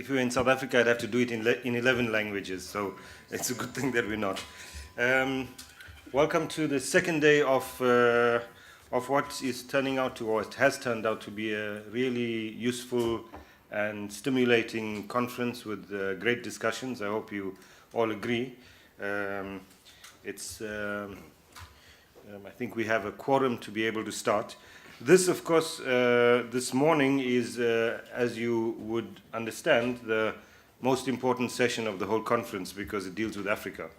if we were in South Africa, I'd have to do it in 11 languages, so it's a good thing that we're not. Welcome to the second day of what is turning out to, or it has turned out to be a really useful and stimulating conference with great discussions. I hope you all agree. I think we have a quorum to be able to start. This, of course, this morning is, as you would understand, the most important session of the whole conference because it deals with Africa.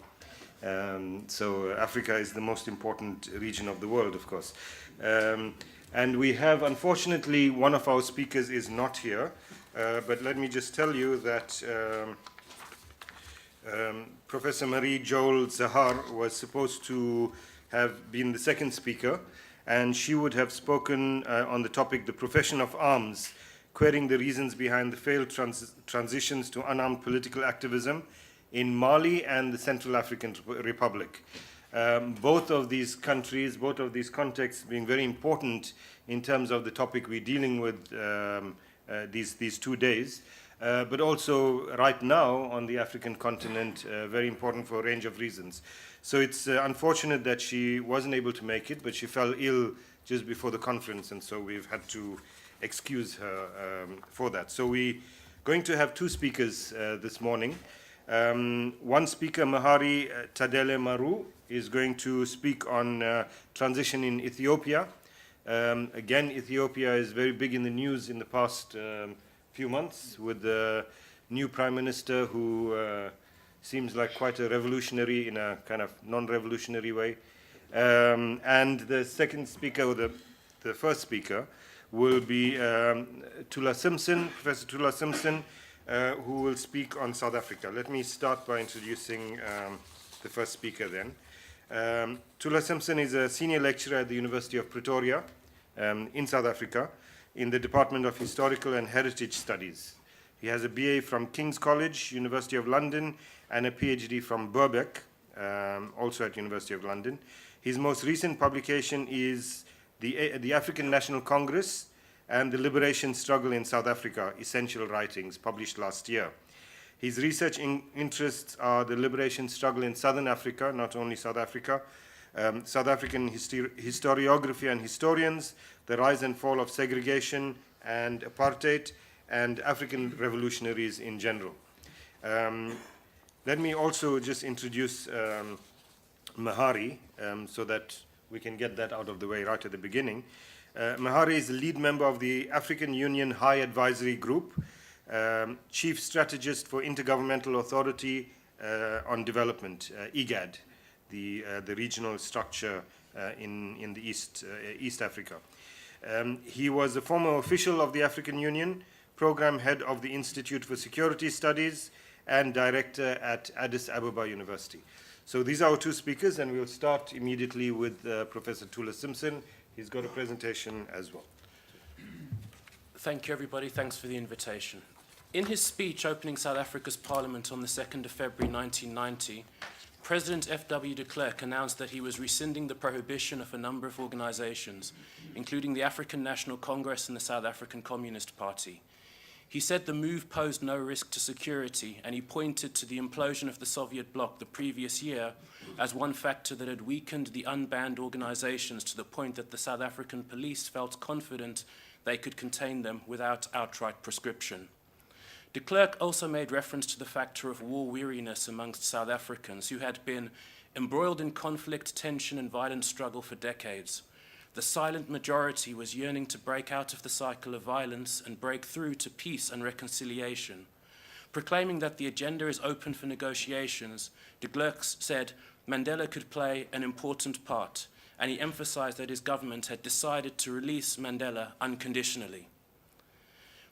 So Africa is the most important region of the world, of course. And we have, unfortunately, one of our speakers is not here. But let me just tell you that Professor Marie Joel Zahar was supposed to have been the second speaker, and she would have spoken on the topic, the profession of arms, querying the reasons behind the failed transitions to unarmed political activism in Mali and the Central African Republic. Both of these countries, both of these contexts being very important in terms of the topic we're dealing with these 2 days, but also right now on the African continent, very important for a range of reasons. So it's unfortunate that she wasn't able to make it, but she fell ill just before the conference, and so we've had to excuse her for that. So we're going to have two speakers this morning. One speaker, Mehari Taddele Maru, is going to speak on transition in Ethiopia. Again, Ethiopia is very big in the news in the past few months with the new prime minister who seems like quite a revolutionary in a kind of non-revolutionary way. And the second speaker, or the first speaker, will be Thula Simpson, Professor Thula Simpson, who will speak on South Africa. Let me start by introducing the first speaker then. Thula Simpson is a senior lecturer at the University of Pretoria in South Africa in the Department of Historical and Heritage Studies. He has a BA from King's College, University of London, and a PhD from Birkbeck, also at University of London. His most recent publication is the African National Congress and the Liberation Struggle in South Africa, Essential Writings, published last year. His research interests are the liberation struggle in Southern Africa, not only South Africa, South African historiography and historians, the rise and fall of segregation and apartheid, and African revolutionaries in general. Let me also just introduce Mehari so that we can get that out of the way right at the beginning. Mehari is the lead member of the African Union High Advisory Group, chief strategist for Intergovernmental Authority on Development, IGAD, the regional structure in the East Africa. He was a former official of the African Union, program head of the Institute for Security Studies, and director at Addis Ababa University. So these are our two speakers, and we'll start immediately with Professor Thula Simpson. He's got a presentation as well. Thank you, everybody. Thanks for the invitation. In his speech opening South Africa's Parliament on the 2nd of February 1990, President F.W. de Klerk announced that he was rescinding the prohibition of a number of organizations, including the African National Congress and the South African Communist Party. He said the move posed no risk to security, and he pointed to the implosion of the Soviet bloc the previous year as one factor that had weakened the unbanned organizations to the point that the South African police felt confident they could contain them without outright proscription. De Klerk also made reference to the factor of war weariness amongst South Africans who had been embroiled in conflict, tension, and violent struggle for decades. The silent majority was yearning to break out of the cycle of violence and break through to peace and reconciliation. Proclaiming that the agenda is open for negotiations, de Klerk said Mandela could play an important part, and he emphasized that his government had decided to release Mandela unconditionally.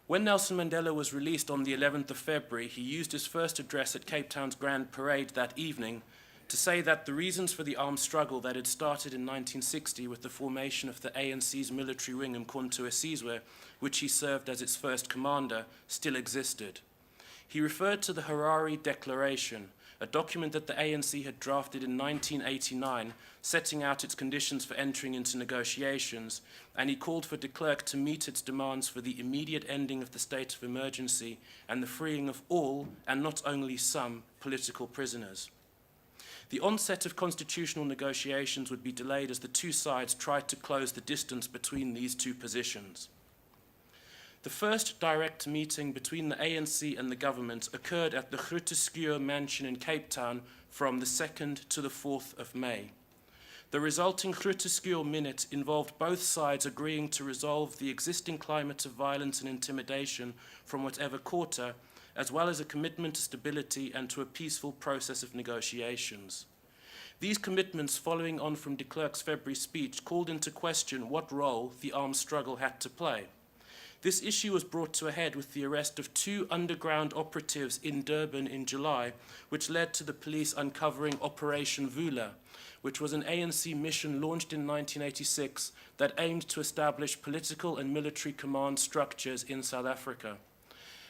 When Nelson Mandela was released on the 11th of February, he used his first address at Cape Town's Grand Parade that evening to say that the reasons for the armed struggle that had started in 1960 with the formation of the ANC's military wing in Mkhonto weSizwe, which he served as its first commander, still existed. He referred to the Harare Declaration, a document that the ANC had drafted in 1989, setting out its conditions for entering into negotiations, and he called for de Klerk to meet its demands for the immediate ending of the state of emergency and the freeing of all, and not only some, political prisoners. The onset of constitutional negotiations would be delayed as the two sides tried to close the distance between these two positions. The first direct meeting between the ANC and the government occurred at the Groote mansion in Cape Town from the 2nd to the 4th of May. The resulting Groote minute involved both sides agreeing to resolve the existing climate of violence and intimidation from whatever quarter, as well as a commitment to stability and to a peaceful process of negotiations. These commitments, following on from de Klerk's February speech, called into question what role the armed struggle had to play. This issue was brought to a head with the arrest of 2 underground operatives in Durban in July, which led to the police uncovering Operation Thula, which was an ANC mission launched in 1986 that aimed to establish political and military command structures in South Africa.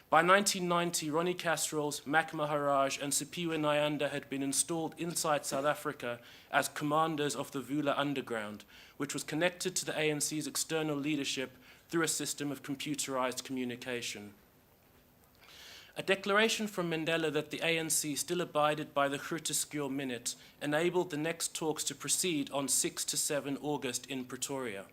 By 1990, Ronnie Kasrils, Mac Maharaj, and Siphiwe Nyanda had been installed inside South Africa as commanders of the Thula Underground, which was connected to the ANC's external leadership through a system of computerized communication. A declaration from Mandela that the ANC still abided by the Groote minute enabled the next talks to proceed on 6 to 7 August in Pretoria.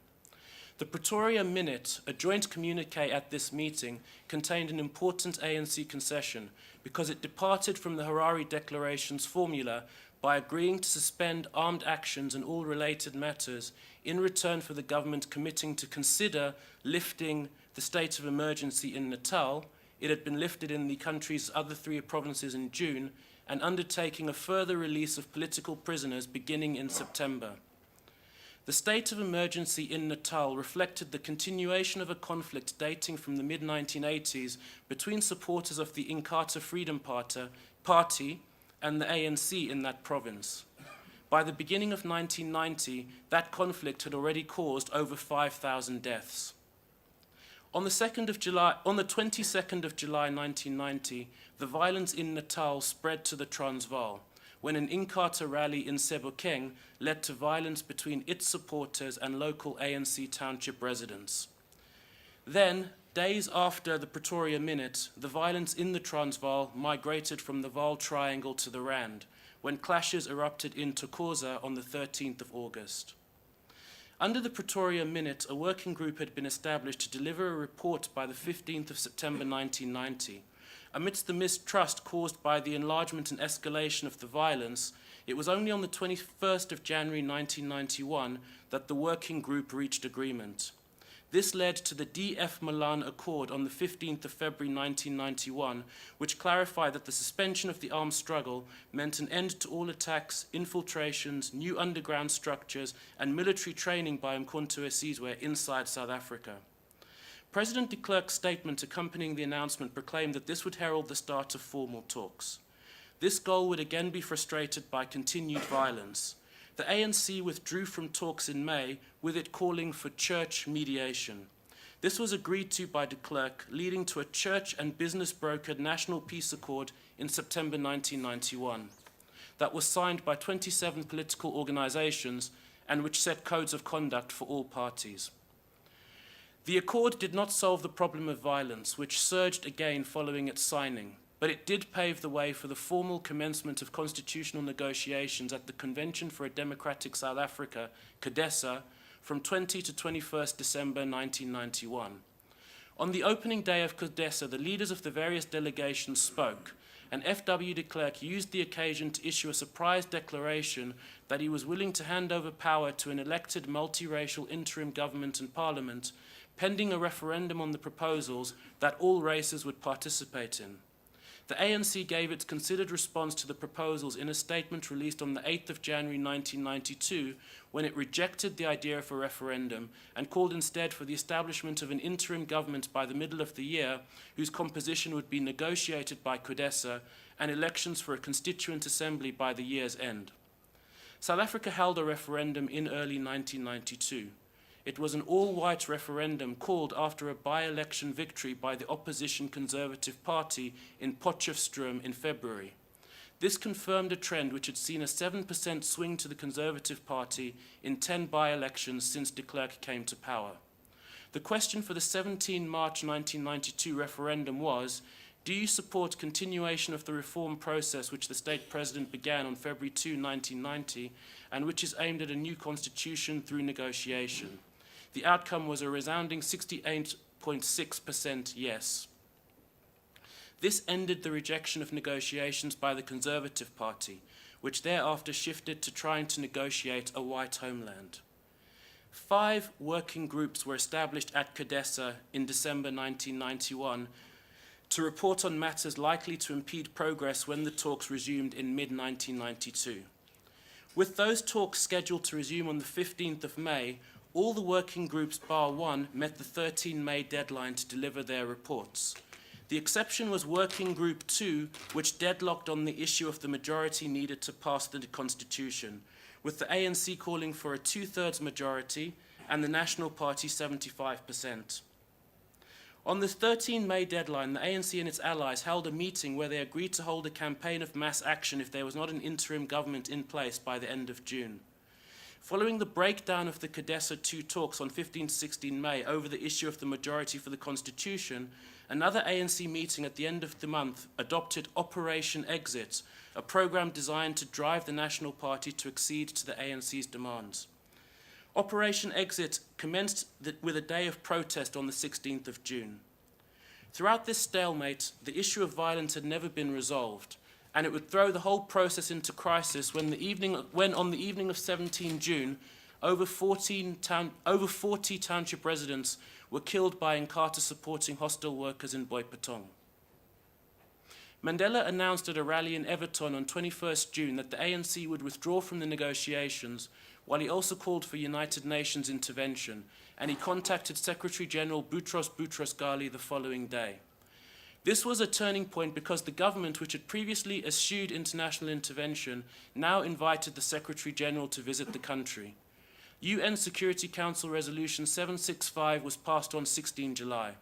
The Pretoria Minute, a joint communique at this meeting, contained an important ANC concession because it departed from the Harare Declaration's formula by agreeing to suspend armed actions and all related matters in return for the government committing to consider lifting the state of emergency in Natal. It had been lifted in the country's other 3 provinces in June, and undertaking a further release of political prisoners beginning in September. The state of emergency in Natal reflected the continuation of a conflict dating from the mid-1980s between supporters of the Inkatha Freedom Party and the ANC in that province. By the beginning of 1990, that conflict had already caused over 5,000 deaths. On the 22nd of July 1990, the violence in Natal spread to the Transvaal, when an Inkatha rally in Sebokeng led to violence between its supporters and local ANC township residents. Then, days after the Pretoria Minute, the violence in the Transvaal migrated from the Vaal Triangle to the Rand, when clashes erupted in Thokoza on the 13th of August. Under the Pretoria Minute, a working group had been established to deliver a report by the 15th of September 1990. Amidst the mistrust caused by the enlargement and escalation of the violence, it was only on the 21st of January 1991 that the working group reached agreement. This led to the DF Milan Accord on the 15th of February 1991, which clarified that the suspension of the armed struggle meant an end to all attacks, infiltrations, new underground structures, and military training by Umkhonto we Sizwe inside South Africa. President de Klerk's statement accompanying the announcement proclaimed that this would herald the start of formal talks. This goal would again be frustrated by continued violence. The ANC withdrew from talks in May, with it calling for church mediation. This was agreed to by de Klerk, leading to a church and business brokered National Peace Accord in September 1991 that was signed by 27 political organizations and which set codes of conduct for all parties. The accord did not solve the problem of violence, which surged again following its signing, but it did pave the way for the formal commencement of constitutional negotiations at the Convention for a Democratic South Africa, CODESA, from 20 to 21st December 1991. On the opening day of CODESA, the leaders of the various delegations spoke, and F.W. de Klerk used the occasion to issue a surprise declaration that he was willing to hand over power to an elected multiracial interim government and parliament, pending a referendum on the proposals that all races would participate in. The ANC gave its considered response to the proposals in a statement released on the 8th of January 1992, when it rejected the idea of a referendum and called instead for the establishment of an interim government by the middle of the year, whose composition would be negotiated by CODESA, and elections for a constituent assembly by the year's end. South Africa held a referendum in early 1992. It was an all-white referendum called after a by-election victory by the opposition Conservative Party in Potchefstroom in February. This confirmed a trend which had seen a 7% swing to the Conservative Party in 10 by-elections since de Klerk came to power. The question for the 17 March 1992 referendum was, do you support continuation of the reform process which the state president began on February 2, 1990, and which is aimed at a new constitution through negotiation? The outcome was a resounding 68.6% yes. This ended the rejection of negotiations by the Conservative Party, which thereafter shifted to trying to negotiate a white homeland. 5 working groups were established at CODESA in December 1991 to report on matters likely to impede progress when the talks resumed in mid-1992. With those talks scheduled to resume on the 15th of May, all the working groups bar one met the 13 May deadline to deliver their reports. The exception was Working Group 2, which deadlocked on the issue of the majority needed to pass the Constitution, with the ANC calling for a 2/3 majority and the National Party 75%. On the 13 May deadline, the ANC and its allies held a meeting where they agreed to hold a campaign of mass action if there was not an interim government in place by the end of June. Following the breakdown of the CODESA 2 talks on 15-16 May over the issue of the majority for the Constitution, another ANC meeting at the end of the month adopted Operation Exit, a program designed to drive the National Party to accede to the ANC's demands. Operation Exit commenced with a day of protest on the 16th of June. Throughout this stalemate, the issue of violence had never been resolved, and it would throw the whole process into crisis when on the evening of 17 June, over 40 township residents were killed by Inkatha-supporting hostile workers in Boipatong. Mandela announced at a rally in Everton on 21st June that the ANC would withdraw from the negotiations, while he also called for United Nations intervention, and he contacted Secretary General Boutros Boutros-Ghali the following day. This was a turning point because the government, which had previously eschewed international intervention, now invited the Secretary General to visit the country. UN Security Council Resolution 765 was passed on 16 July.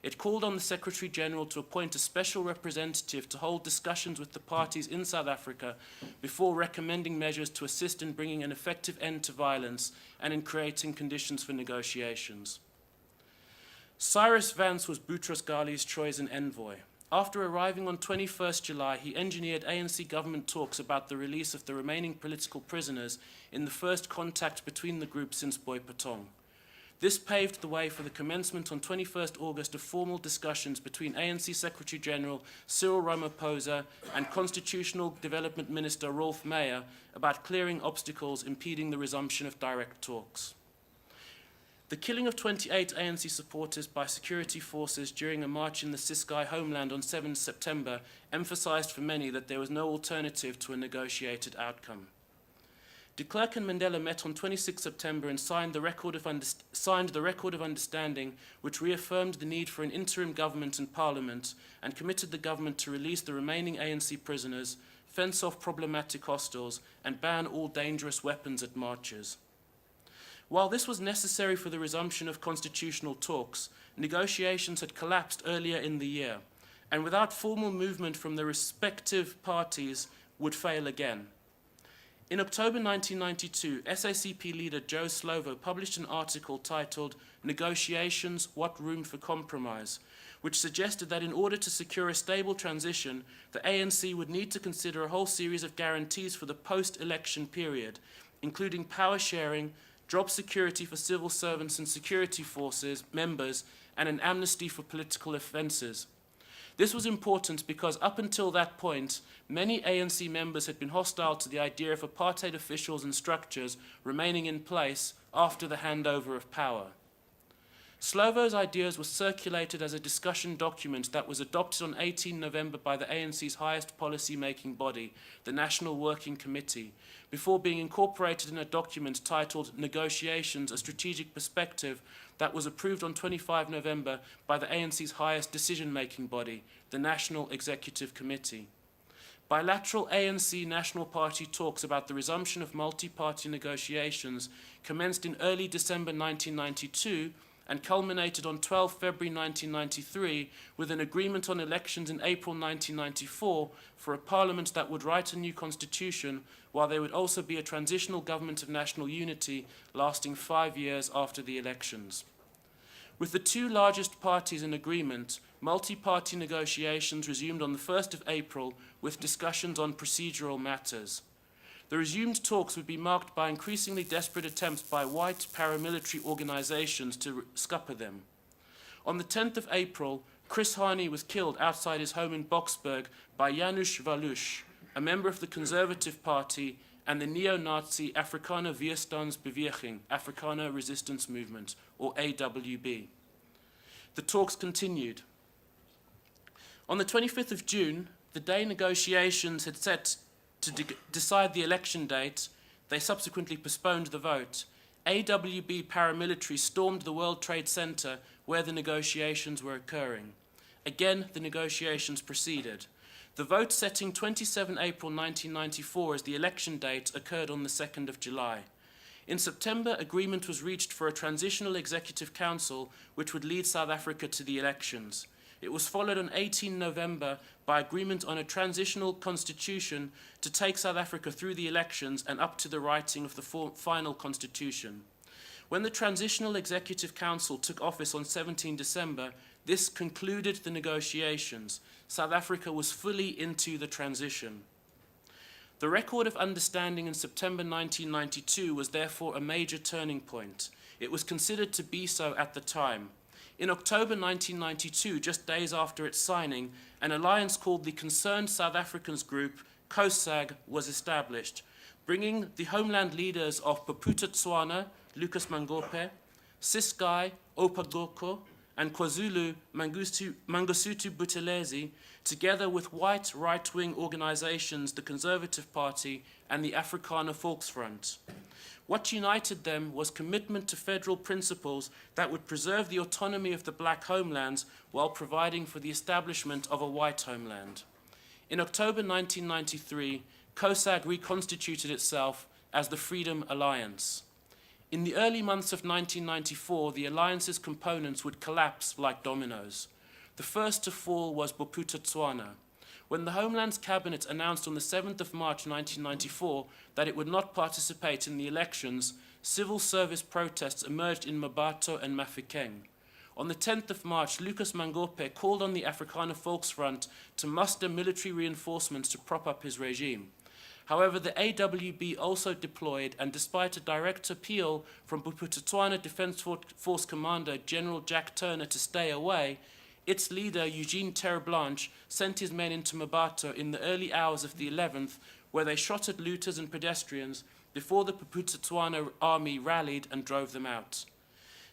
It called on the Secretary General to appoint a special representative to hold discussions with the parties in South Africa before recommending measures to assist in bringing an effective end to violence and in creating conditions for negotiations. Cyrus Vance was Boutros-Ghali's chosen envoy. After arriving on 21st July, he engineered ANC government talks about the release of the remaining political prisoners in the first contact between the groups since Boipatong. This paved the way for the commencement on 21st August of formal discussions between ANC Secretary General Cyril Ramaphosa and Constitutional Development Minister Rolf Meyer about clearing obstacles impeding the resumption of direct talks. The killing of 28 ANC supporters by security forces during a march in the Ciskei homeland on 7 September emphasized for many that there was no alternative to a negotiated outcome. De Klerk and Mandela met on 26 September and signed the record of understanding, which reaffirmed the need for an interim government and parliament and committed the government to release the remaining ANC prisoners, fence off problematic hostiles, and ban all dangerous weapons at marches. While this was necessary for the resumption of constitutional talks, negotiations had collapsed earlier in the year, and without formal movement from the respective parties would fail again. In October 1992, SACP leader Joe Slovo published an article titled "Negotiations, What Room for Compromise?", which suggested that in order to secure a stable transition, the ANC would need to consider a whole series of guarantees for the post-election period, including power sharing, job security for civil servants and security forces members, and an amnesty for political offences. This was important because up until that point, many ANC members had been hostile to the idea of apartheid officials and structures remaining in place after the handover of power. Slovo's ideas were circulated as a discussion document that was adopted on 18 November by the ANC's highest policy-making body, the National Working Committee, before being incorporated in a document titled Negotiations, a Strategic Perspective that was approved on 25 November by the ANC's highest decision-making body, the National Executive Committee. Bilateral ANC National Party talks about the resumption of multi-party negotiations commenced in early December 1992, and culminated on 12 February 1993 with an agreement on elections in April 1994 for a parliament that would write a new constitution, while there would also be a transitional government of national unity lasting 5 years after the elections. With the two largest parties in agreement, multi-party negotiations resumed on the 1st of April with discussions on procedural matters. The resumed talks would be marked by increasingly desperate attempts by white paramilitary organizations to scupper them. On the 10th of April, Chris Hani was killed outside his home in Boksburg by Janusz Walusz, a member of the Conservative Party and the neo-Nazi Afrikaner Weerstandsbeweging, Afrikaner Resistance Movement, or AWB. The talks continued. On the 25th of June, the day negotiations had set to decide the election date, they subsequently postponed the vote. AWB paramilitary stormed the World Trade Center where the negotiations were occurring. Again, the negotiations proceeded. The vote setting 27 April 1994 as the election date occurred on the 2nd of July. In September, agreement was reached for a transitional executive council which would lead South Africa to the elections. It was followed on 18 November by agreement on a transitional constitution to take South Africa through the elections and up to the writing of the final constitution. When the Transitional Executive Council took office on 17 December, this concluded the negotiations. South Africa was fully into the transition. The record of understanding in September 1992 was therefore a major turning point. It was considered to be so at the time. In October 1992, just days after its signing, an alliance called the Concerned South Africans Group, COSAG, was established, bringing the homeland leaders of Bophuthatswana, Lucas Mangope, Ciskei, Opagoko, and KwaZulu, Mangosuthu Buthelezi, together with white right-wing organizations, the Conservative Party and the Afrikaner Volksfront. What united them was commitment to federal principles that would preserve the autonomy of the black homelands while providing for the establishment of a white homeland. In October 1993, COSAG reconstituted itself as the Freedom Alliance. In the early months of 1994, the alliance's components would collapse like dominoes. The first to fall was Bophuthatswana. When the Homelands Cabinet announced on the 7th of March 1994 that it would not participate in the elections, civil service protests emerged in Mabato and Mafikeng. On the 10th of March, Lucas Mangope called on the Afrikaner Volksfront to muster military reinforcements to prop up his regime. However, the AWB also deployed, and despite a direct appeal from Bophuthatswana Defence Force Commander General Jack Turner to stay away, its leader, Eugene Terreblanche, sent his men into Mabato in the early hours of the 11th, where they shot at looters and pedestrians before the Bophuthatswana army rallied and drove them out.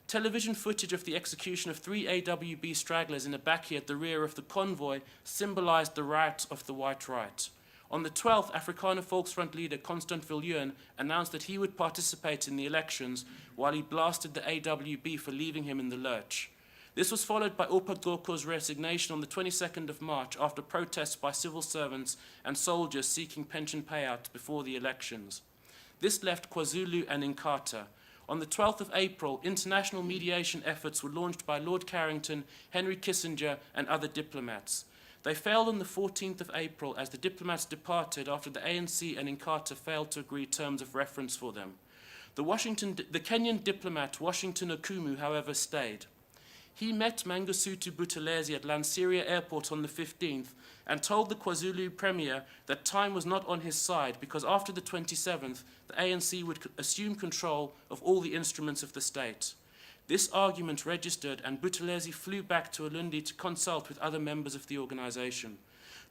Television footage of the execution of 3 AWB stragglers in a bakkie at the rear of the convoy symbolized the riot of the white right. On the 12th, Afrikaner Volksfront leader Constant Viljoen announced that he would participate in the elections, while he blasted the AWB for leaving him in the lurch. This was followed by Opagoko's resignation on the 22nd of March after protests by civil servants and soldiers seeking pension payout before the elections. This left KwaZulu and Inkatha. On the 12th of April, international mediation efforts were launched by Lord Carrington, Henry Kissinger, and other diplomats. They failed on the 14th of April as the diplomats departed after the ANC and Inkatha failed to agree terms of reference for them. The Kenyan diplomat Washington Okumu, however, stayed. He met Mangosuthu Buthelezi at Lanseria Airport on the 15th and told the KwaZulu Premier that time was not on his side because after the 27th, the ANC would assume control of all the instruments of the state. This argument registered and Buthelezi flew back to Ulundi to consult with other members of the organization.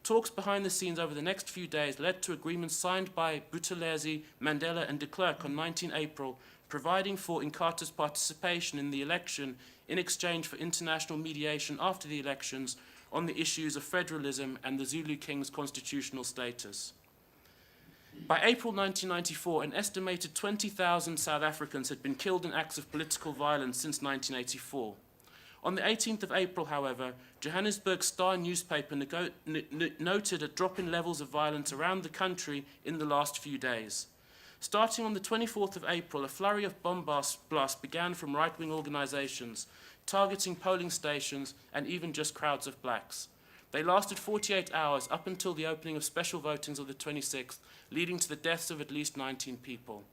Talks behind the scenes over the next few days led to agreements signed by Buthelezi, Mandela and de Klerk on 19 April, providing for Inkatha's participation in the election in exchange for international mediation after the elections on the issues of federalism and the Zulu King's constitutional status. By April 1994, an estimated 20,000 South Africans had been killed in acts of political violence since 1984. On the 18th of April, however, Johannesburg Star newspaper noted a drop in levels of violence around the country in the last few days. Starting on the 24th of April, a flurry of bomb blasts began from right-wing organizations, targeting polling stations and even just crowds of blacks. They lasted 48 hours up until the opening of special votings of the 26th, leading to the deaths of at least 19 people.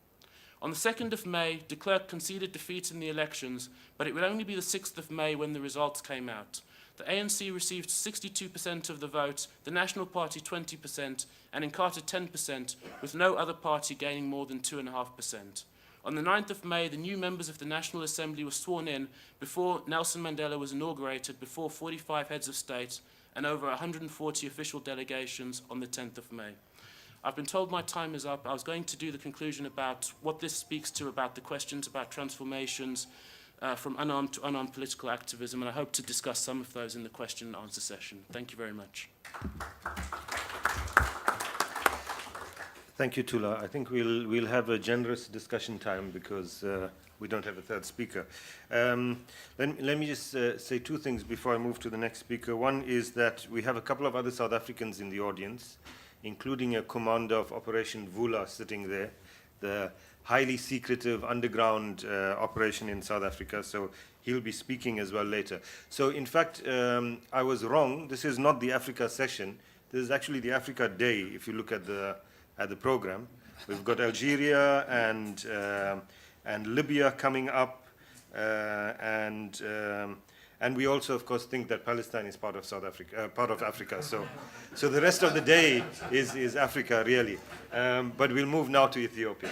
On the 2nd of May, de Klerk conceded defeat in the elections, but it would only be the 6th of May when the results came out. The ANC received 62% of the vote, the National Party 20%, and Inkatha 10%, with no other party gaining more than 2.5%. On the 9th of May, the new members of the National Assembly were sworn in before Nelson Mandela was inaugurated before 45 heads of state and over 140 official delegations on the 10th of May. I've been told my time is up. I was going to do the conclusion about what this speaks to about the questions about transformations from unarmed to unarmed political activism, and I hope to discuss some of those in the question and answer session. Thank you very much. Thank you, Thula. I think we'll have a generous discussion time because we don't have a third speaker. Let me just say two things before I move to the next speaker. One is that we have a couple of other South Africans in the audience, including a commander of Operation Thula sitting there, the highly secretive underground operation in South Africa, so he'll be speaking as well later. So in fact, I was wrong. This is not the Africa session. This is actually the Africa Day, if you look at the program. We've got Algeria and Libya coming up, and we also, of course, think that Palestine is part of South Africa, part of Africa. So the rest of the day is Africa, really. But we'll move now to Ethiopia.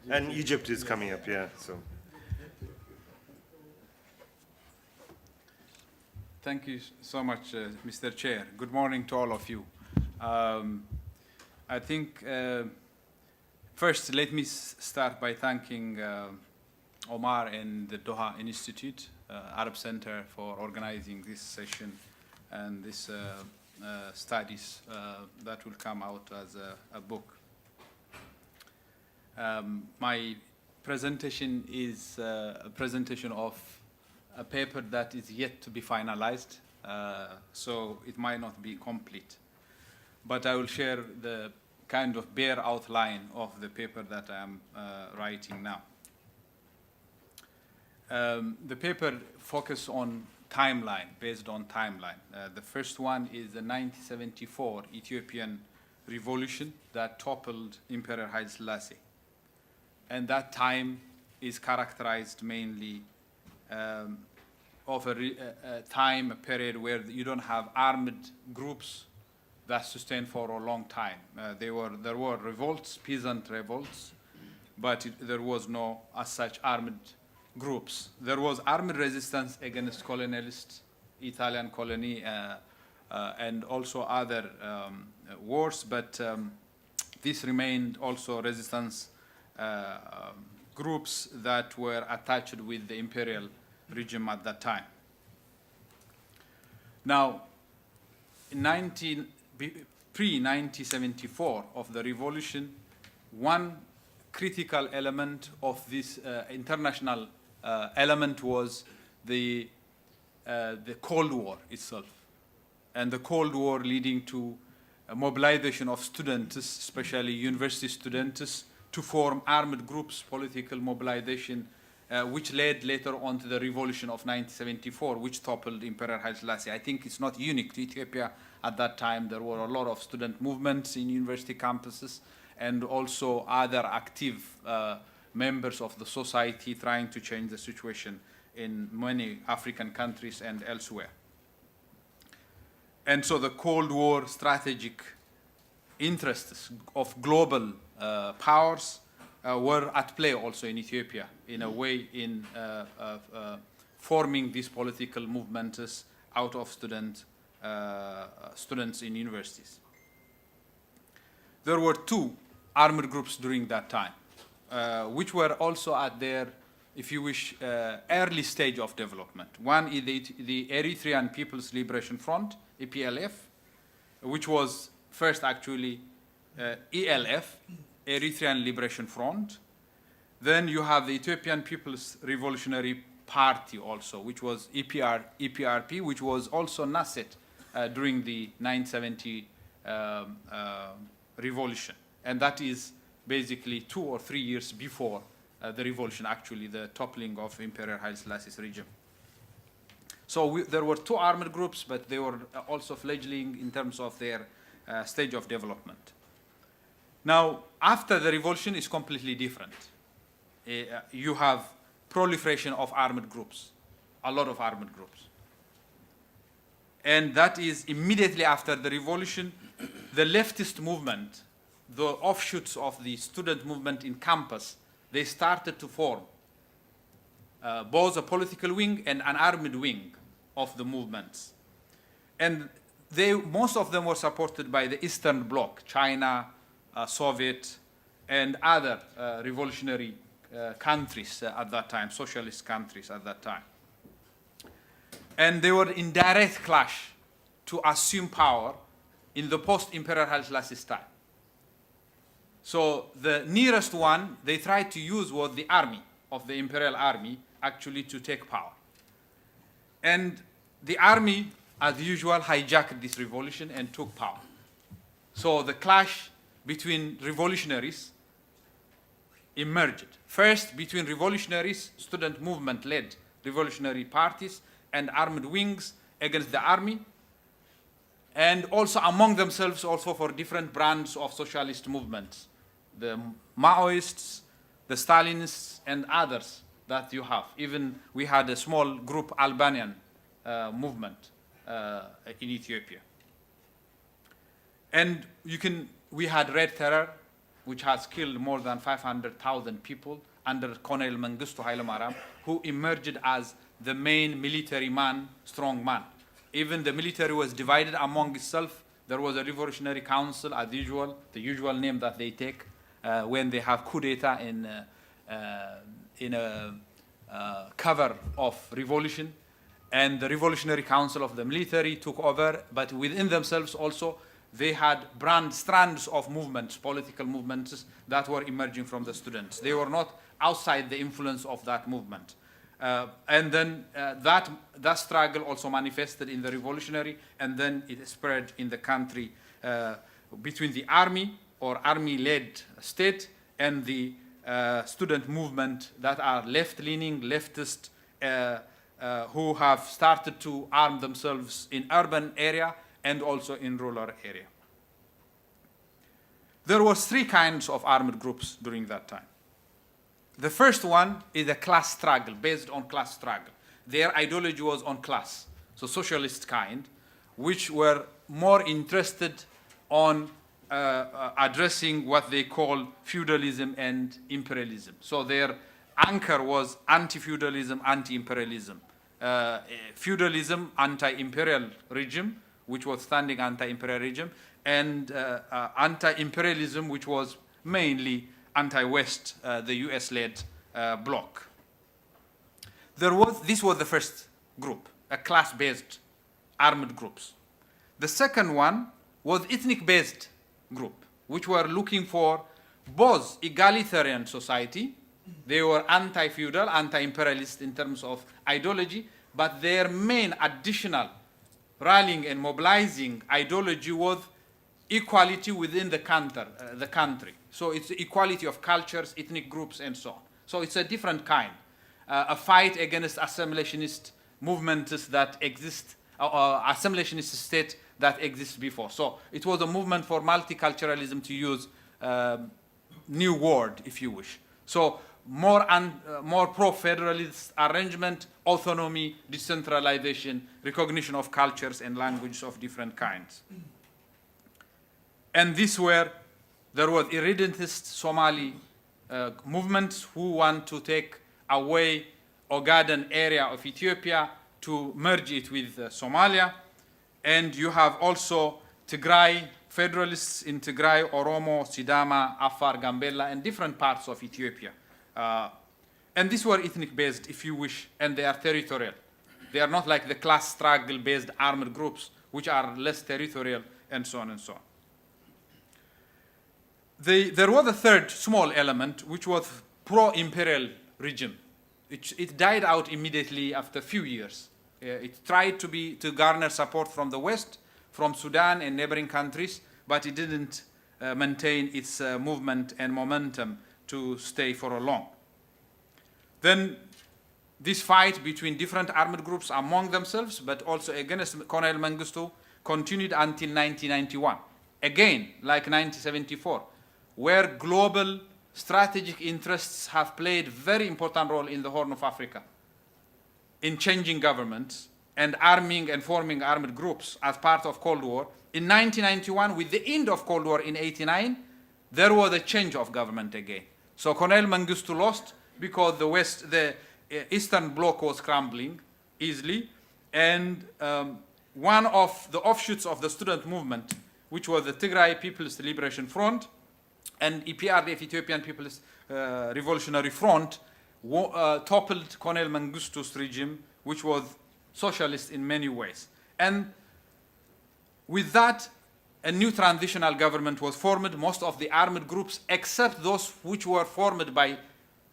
And Egypt is coming up, yeah. So. Thank you so much, Mr. Chair. Good morning to all of you. I think first let me start by thanking Omar and the Doha Institute, Arab Center, for organizing this session and this studies that will come out as a book. My presentation is a presentation of a paper that is yet to be finalized, so it might not be complete. But I will share the kind of bare outline of the paper that I am writing now. The paper focuses on timeline, based on timeline. The first one is the 1974 Ethiopian revolution that toppled Emperor Haile Selassie. And that time is characterized mainly of a period where you don't have armed groups that sustained for a long time. There were revolts, peasant revolts, but there was no, as such, armed groups. There was armed resistance against colonialists, Italian colony, and also other wars, but this remained also resistance groups that were attached with the imperial regime at that time. Now, in pre-1974 of the revolution, one critical element of this international element was the Cold War itself, and the Cold War leading to a mobilization of students, especially university students, to form armed groups, political mobilization, which led later on to the revolution of 1974, which toppled Emperor Haile Selassie. I think it's not unique to Ethiopia. At that time, there were a lot of student movements in university campuses and also other active members of the society trying to change the situation in many African countries and elsewhere. And so the Cold War strategic interests of global powers were at play also in Ethiopia, in a way, in forming these political movements out of students in universities. There were two armed groups during that time, which were also at their, if you wish, early stage of development. One is the Eritrean People's Liberation Front, EPLF, which was first actually ELF, Eritrean Liberation Front. Then you have the Ethiopian People's Revolutionary Party also, which was EPRP, which was also nascent during the 1970 revolution. And that is basically 2 or 3 years before the revolution, actually, the toppling of Imperial Haile Selassie's regime. So there were 2 armed groups, but they were also fledgling in terms of their stage of development. Now, after the revolution, it's completely different. You have proliferation of armed groups, a lot of armed groups. And that is immediately after the revolution, the leftist movement, the offshoots of the student movement in campus, they started to form both a political wing and an armed wing of the movements. And most of them were supported by the Eastern Bloc, China, Soviet, and other revolutionary countries at that time, socialist countries at that time. And they were in direct clash to assume power in the post-Imperial Haile Selassie's time. So the nearest one they tried to use was the army of the Imperial Army, actually, to take power. And the army, as usual, hijacked this revolution and took power. So the clash between revolutionaries emerged. First, between revolutionaries, student movement-led revolutionary parties, and armed wings against the army, and also among themselves also for different brands of socialist movements, the Maoists, the Stalinists, and others that you have. Even we had a small group Albanian movement in Ethiopia. And we had Red Terror, which has killed more than 500,000 people under Colonel Mengistu Haile Mariam, who emerged as the main military man, strong man. Even the military was divided among itself. There was a revolutionary council, as usual, the usual name that they take when they have coup d'etat in a cover of revolution. And the revolutionary council of the military took over, but within themselves also, they had strands of movements, political movements that were emerging from the students. They were not outside the influence of that movement. And then that struggle also manifested in the revolutionary, and then it spread in the country between the army or army-led state and the student movement that are left-leaning, leftist, who have started to arm themselves in urban area and also in rural area. There was 3 kinds of armed groups during that time. The first one is a class struggle, based on class struggle. Their ideology was on class, so socialist kind, which were more interested on addressing what they call feudalism and imperialism. So their anchor was anti-feudalism, anti-imperialism. Feudalism, anti-imperial regime, which was standing anti-imperial regime, and anti-imperialism, which was mainly anti-West, the US-led bloc. This was the first group, a class-based armed groups. The second one was ethnic-based group, which were looking for both egalitarian society. They were anti-feudal, anti-imperialist in terms of ideology, but their main additional rallying and mobilizing ideology was equality within the country. So it's equality of cultures, ethnic groups, and so on. So it's a different kind, a fight against assimilationist movements that exist, assimilationist state that exists before. So it was a movement for multiculturalism, to use new word, if you wish. So more pro-federalist arrangement, autonomy, decentralization, recognition of cultures and languages of different kinds. And there were irredentist Somali movements who want to take away Ogaden area of Ethiopia to merge it with Somalia. And you have also Tigray, federalists in Tigray, Oromo, Sidama, Afar, Gambella, and different parts of Ethiopia. And these were ethnic-based, if you wish, and they are territorial. They are not like the class struggle-based armed groups, which are less territorial, and so on and so on. There was a third small element, which was pro-imperial regime. It died out immediately after a few years. It tried to garner support from the West, from Sudan and neighboring countries, but it didn't maintain its movement and momentum to stay for a long. Then this fight between different armed groups among themselves, but also against Colonel Mengistu, continued until 1991. Again, like 1974, where global strategic interests have played very important role in the Horn of Africa in changing governments and arming and forming armed groups as part of Cold War. In 1991, with the end of Cold War in 89, there was a change of government again. So Colonel Mengistu lost because the Eastern Bloc was crumbling easily, and one of the offshoots of the student movement, which was the Tigray People's Liberation Front and EPRDF, Ethiopian People's Revolutionary Front, toppled Colonel Mengistu's regime, which was socialist in many ways. And with that, a new transitional government was formed. Most of the armed groups, except those which were formed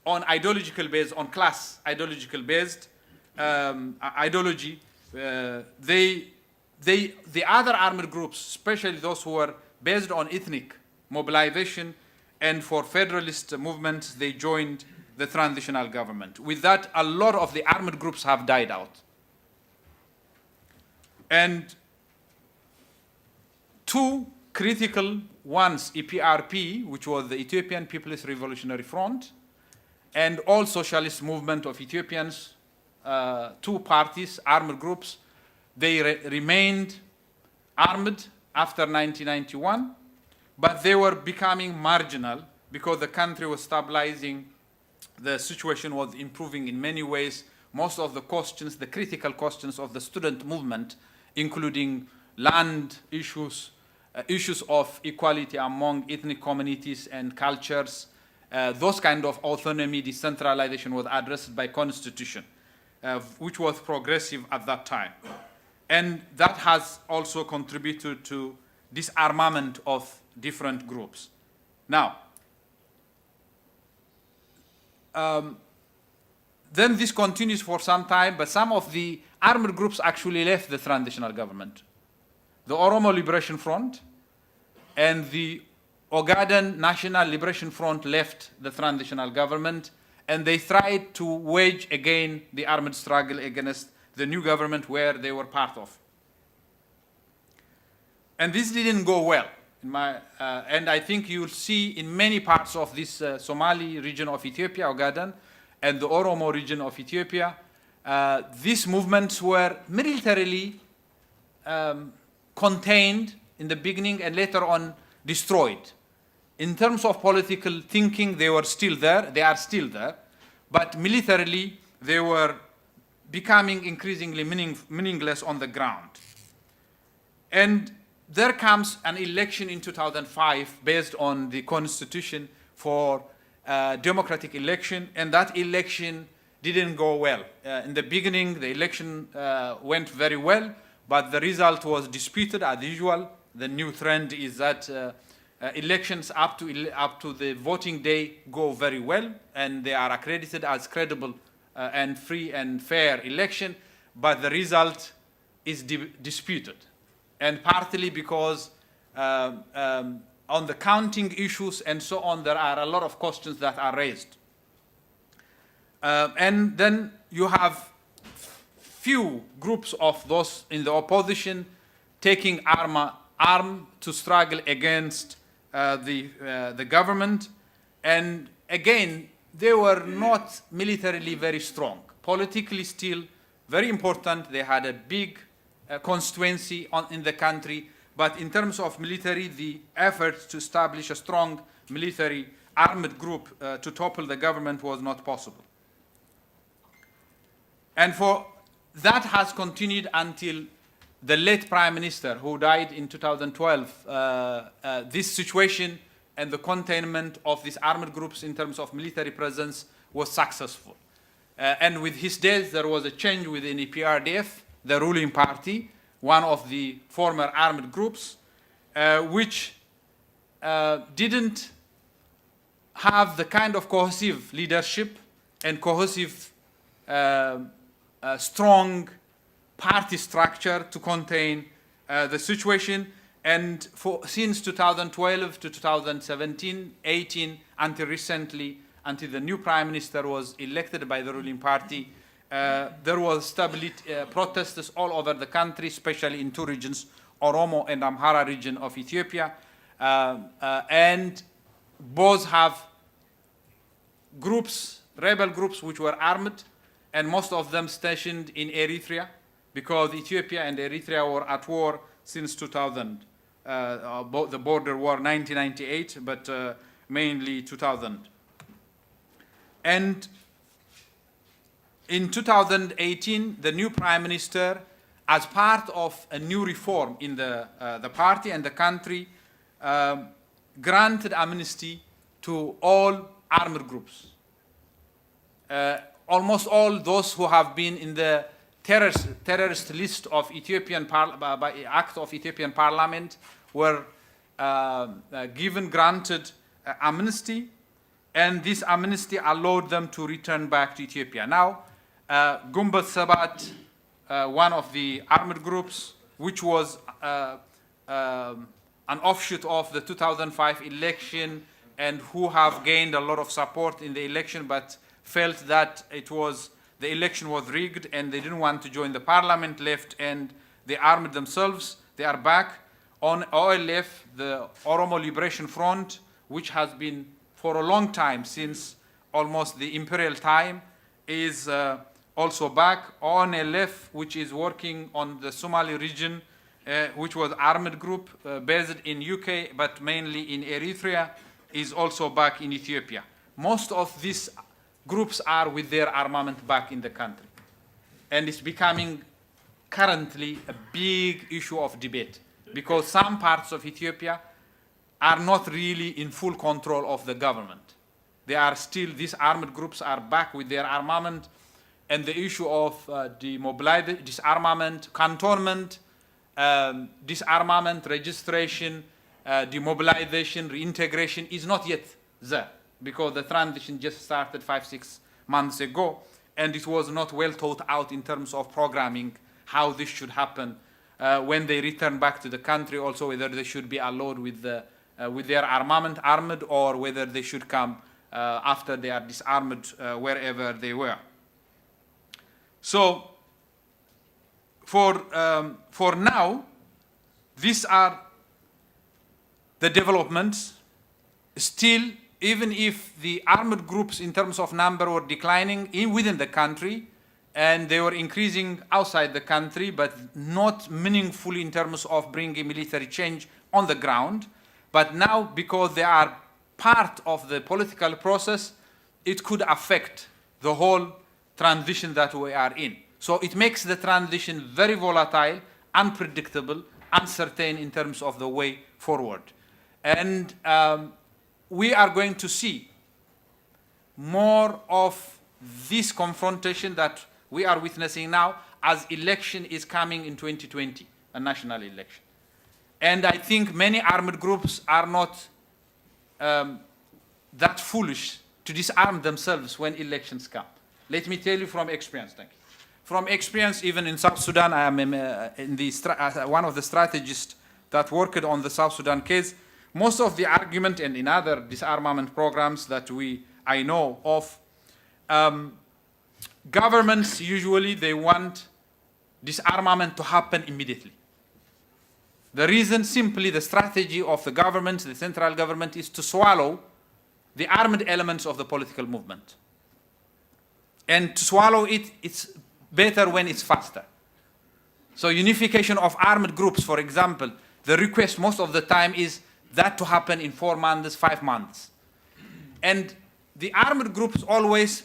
on ideological base, on class ideological based ideology, the other armed groups, especially those who were based on ethnic mobilization and for federalist movements, they joined the transitional government. With that, a lot of the armed groups have died out. And two critical ones, EPRP, which was the Ethiopian People's Revolutionary Front, and all socialist movement of Ethiopians, two parties, armed groups, they remained armed after 1991, but they were becoming marginal because the country was stabilizing, the situation was improving in many ways. Most of the questions, the critical questions of the student movement, including land issues, issues of equality among ethnic communities and cultures, those kind of autonomy, decentralization was addressed by constitution, which was progressive at that time. And that has also contributed to disarmament of different groups. Now, then this continues for some time, but some of the armed groups actually left the transitional government. The Oromo Liberation Front and the Ogaden National Liberation Front left the transitional government, and they tried to wage again the armed struggle against the new government where they were part of. And this didn't go well. And I think you'll see in many parts of this Somali region of Ethiopia, Ogaden, and the Oromo region of Ethiopia, these movements were militarily contained in the beginning and later on destroyed. In terms of political thinking, they were still there, they are still there, but militarily they were becoming increasingly meaningless on the ground. And there comes an election in 2005 based on the constitution for democratic election, and that election didn't go well. In the beginning, the election went very well, but the result was disputed as usual. The new trend is that elections up to the voting day go very well, and they are accredited as credible and free and fair election, but the result is disputed. And partly because on the counting issues and so on, there are a lot of questions that are raised. And then you have few groups of those in the opposition taking arm to struggle against the government. And again, they were not militarily very strong. Politically still very important. They had a big constituency in the country, but in terms of military, the effort to establish a strong military armed group to topple the government was not possible. And for that has continued until the late Prime Minister, who died in 2012. This situation and the containment of these armed groups in terms of military presence was successful. And with his death, there was a change within EPRDF, the ruling party, one of the former armed groups, which didn't have the kind of cohesive leadership and cohesive, strong party structure to contain the situation. And since 2012 to 2017, 18, until recently, until the new prime minister was elected by the ruling party, there was protests all over the country, especially in two regions, Oromo and Amhara region of Ethiopia. And both have groups, rebel groups, which were armed, and most of them stationed in Eritrea, because Ethiopia and Eritrea were at war since 2000. The border war 1998, but mainly 2000. And in 2018, the new prime minister, as part of a new reform in the party and the country, granted amnesty to all armed groups. Almost all those who have been in the terrorist list of by act of Ethiopian Parliament were granted amnesty, and this amnesty allowed them to return back to Ethiopia. Now, Gumbat Sabat, one of the armed groups, which was an offshoot of the 2005 election, and who have gained a lot of support in the election, but felt that the election was rigged and they didn't want to join the parliament, left, and they armed themselves. They are back. On OLF, the Oromo Liberation Front, which has been for a long time, since almost the imperial time, is also back. ONLF, which is working on the Somali region, which was armed group based in UK, but mainly in Eritrea, is also back in Ethiopia. Most of these groups are with their armament back in the country. And it's becoming currently a big issue of debate, because some parts of Ethiopia are not really in full control of the government. They are still, these armed groups are back with their armament, and the issue of disarmament, cantonment, disarmament, registration, demobilization, reintegration is not yet there, because the transition just started 5-6 months ago, and it was not well thought out in terms of programming how this should happen when they return back to the country, also whether they should be allowed with their armed, or whether they should come after they are disarmed wherever they were. So for now, these are the developments. Still, even if the armed groups in terms of number were declining within the country, and they were increasing outside the country, but not meaningfully in terms of bringing military change on the ground. But now, because they are part of the political process, it could affect the whole transition that we are in. So it makes the transition very volatile, unpredictable, uncertain in terms of the way forward. And we are going to see more of this confrontation that we are witnessing now, as election is coming in 2020, a national election. And I think many armed groups are not that foolish to disarm themselves when elections come. Let me tell you from experience, thank you. From experience, even in South Sudan, I am one of the strategists that worked on the South Sudan case. Most of the argument, and in other disarmament programs that I know of, governments usually they want disarmament to happen immediately. The reason, simply the strategy of the government, the central government, is to swallow the armed elements of the political movement. And to swallow it, it's better when it's faster. So unification of armed groups, for example, the request most of the time is that to happen in 4 months, 5 months. And the armed groups always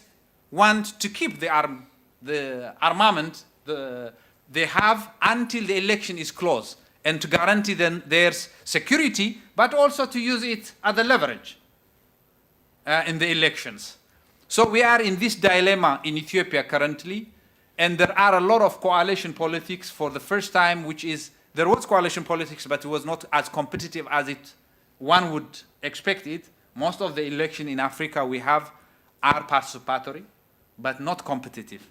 want to keep the armament they have until the election is closed, and to guarantee them their security, but also to use it as a leverage in the elections. So we are in this dilemma in Ethiopia currently, and there are a lot of coalition politics for the first time, there was coalition politics, but it was not as competitive as one would expect it. Most of the election in Africa we have are participatory, but not competitive,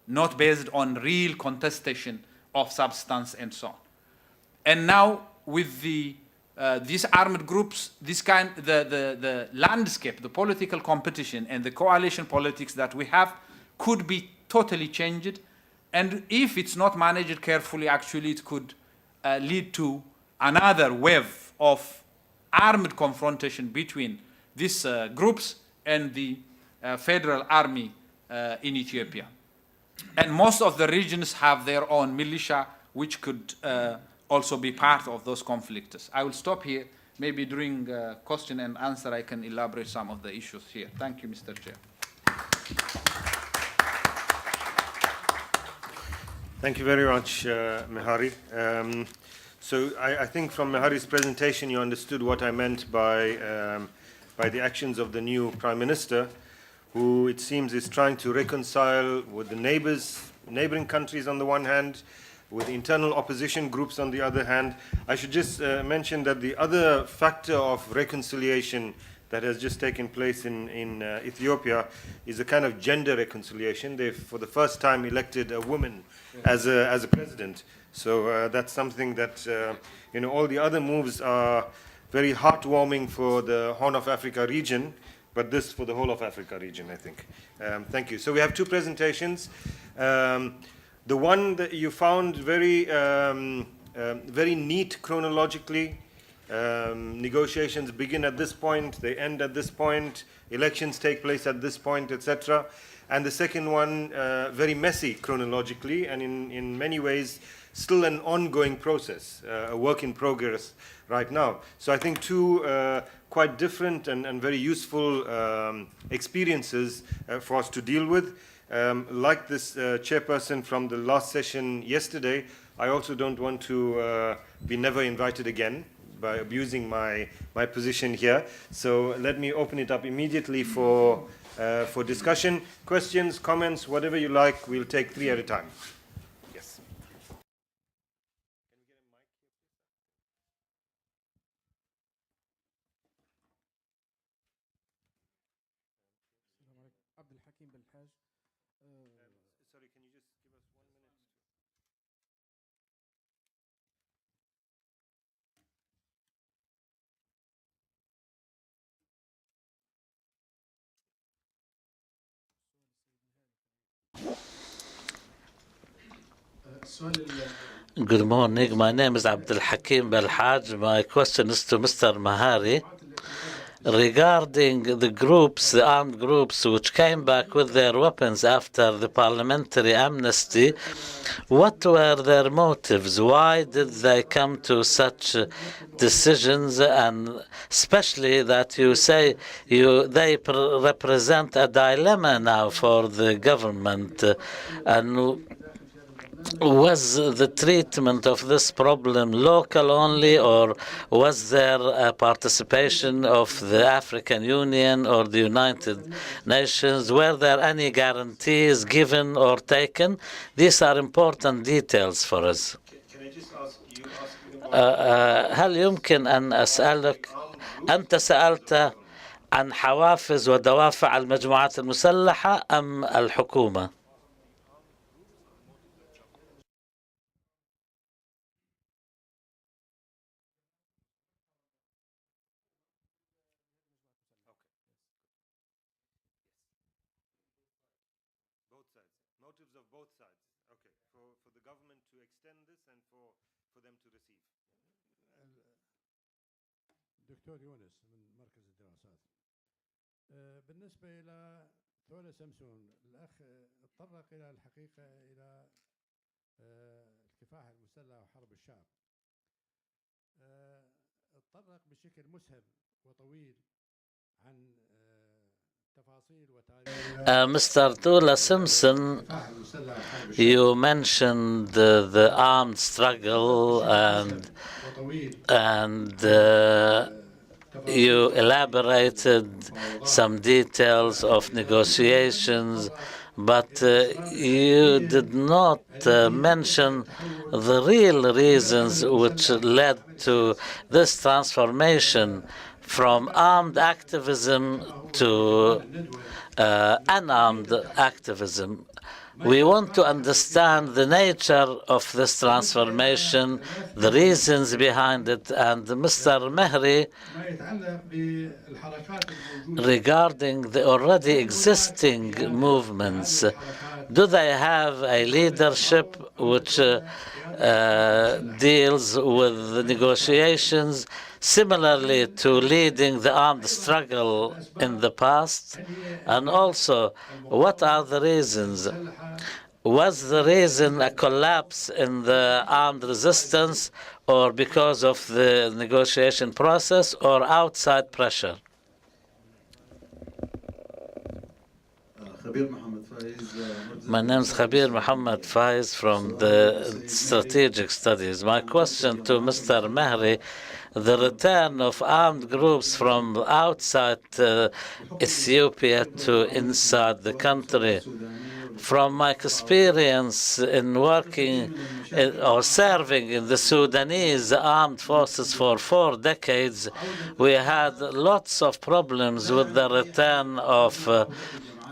not based on real contestation of substance and so on. And now with these armed groups, the landscape, the political competition and the coalition politics that we have could be totally changed. And if it's not managed carefully, actually it could lead to another wave of armed confrontation between these groups and the federal army in Ethiopia. And most of the regions have their own militia, which could also be part of those conflicts. I will stop here. Maybe during question and answer, I can elaborate some of the issues here. Thank you, Mr. Chair. Thank you very much, Mehari. So I think from Mehari's presentation, you understood what I meant by the actions of the new Prime Minister, who it seems is trying to reconcile with the neighboring countries on the one hand, with internal opposition groups on the other hand. I should just mention that the other factor of reconciliation that has just taken place in Ethiopia is a kind of gender reconciliation. They've, for the first time, elected a woman as a president. So that's something that, all the other moves are very heartwarming for the Horn of Africa region, but this for the whole of Africa region, I think. Thank you. So we have two presentations. The one that you found very neat chronologically. Negotiations begin at this point, they end at this point, elections take place at this point, etc. And the second one, very messy chronologically, and in many ways still an ongoing process, a work in progress right now. So I think two quite different and very useful experiences for us to deal with. Like this chairperson from the last session yesterday, I also don't want to be never invited again by abusing my position here. So let me open it up immediately for discussion. Questions, comments, whatever you like, we'll take 3 at a time. Yes. Sorry, can you just give us 1 minute? Good morning. My name is Abdul Hakim Belhaj. My question is to Mr. Mehari regarding the groups, the armed groups which came back with their weapons after the parliamentary amnesty. What were their motives? Why did they come to such decisions? And especially that you say they represent a dilemma now for the government. And was the treatment of this problem local only, or was there a participation of the African Union or the United Nations? Were there any guarantees given or taken? These are important details for us. Can I just ask you هل يمكن أن أسألك أنت سألت عن حوافز ودوافع المجموعات المسلحة أم الحكومة؟ Motives of both sides. Okay, for the government to extend this and for them to receive. دكتور يونس من مركز الدراسات. بالنسبة إلى ثولة سمسون، الأخ تطرق إلى الحقيقة إلى الكفاح المسلح وحرب الشعب. تطرق بشكل مسهب وطويل عن Mr. Thula Simpson, you mentioned the armed struggle and you elaborated some details of negotiations, but you did not mention the real reasons which led to this transformation from armed activism to unarmed activism. We want to understand the nature of this transformation, the reasons behind it, and Mr. Mehari, ما يتعلق بالحركات الموجودة regarding the already existing movements, do they have a leadership which deals with the negotiations similarly to leading the armed struggle in the past? And also, what are the reasons? Was the reason a collapse in the armed resistance, or because of the negotiation process, or outside pressure? My name is Khabir Mohammed Faiz from the Strategic Studies. My question to Mr. Mehari, the return of armed groups from outside Ethiopia to inside the country. From my experience in working or serving in the Sudanese armed forces for 4 decades, we had lots of problems with the return of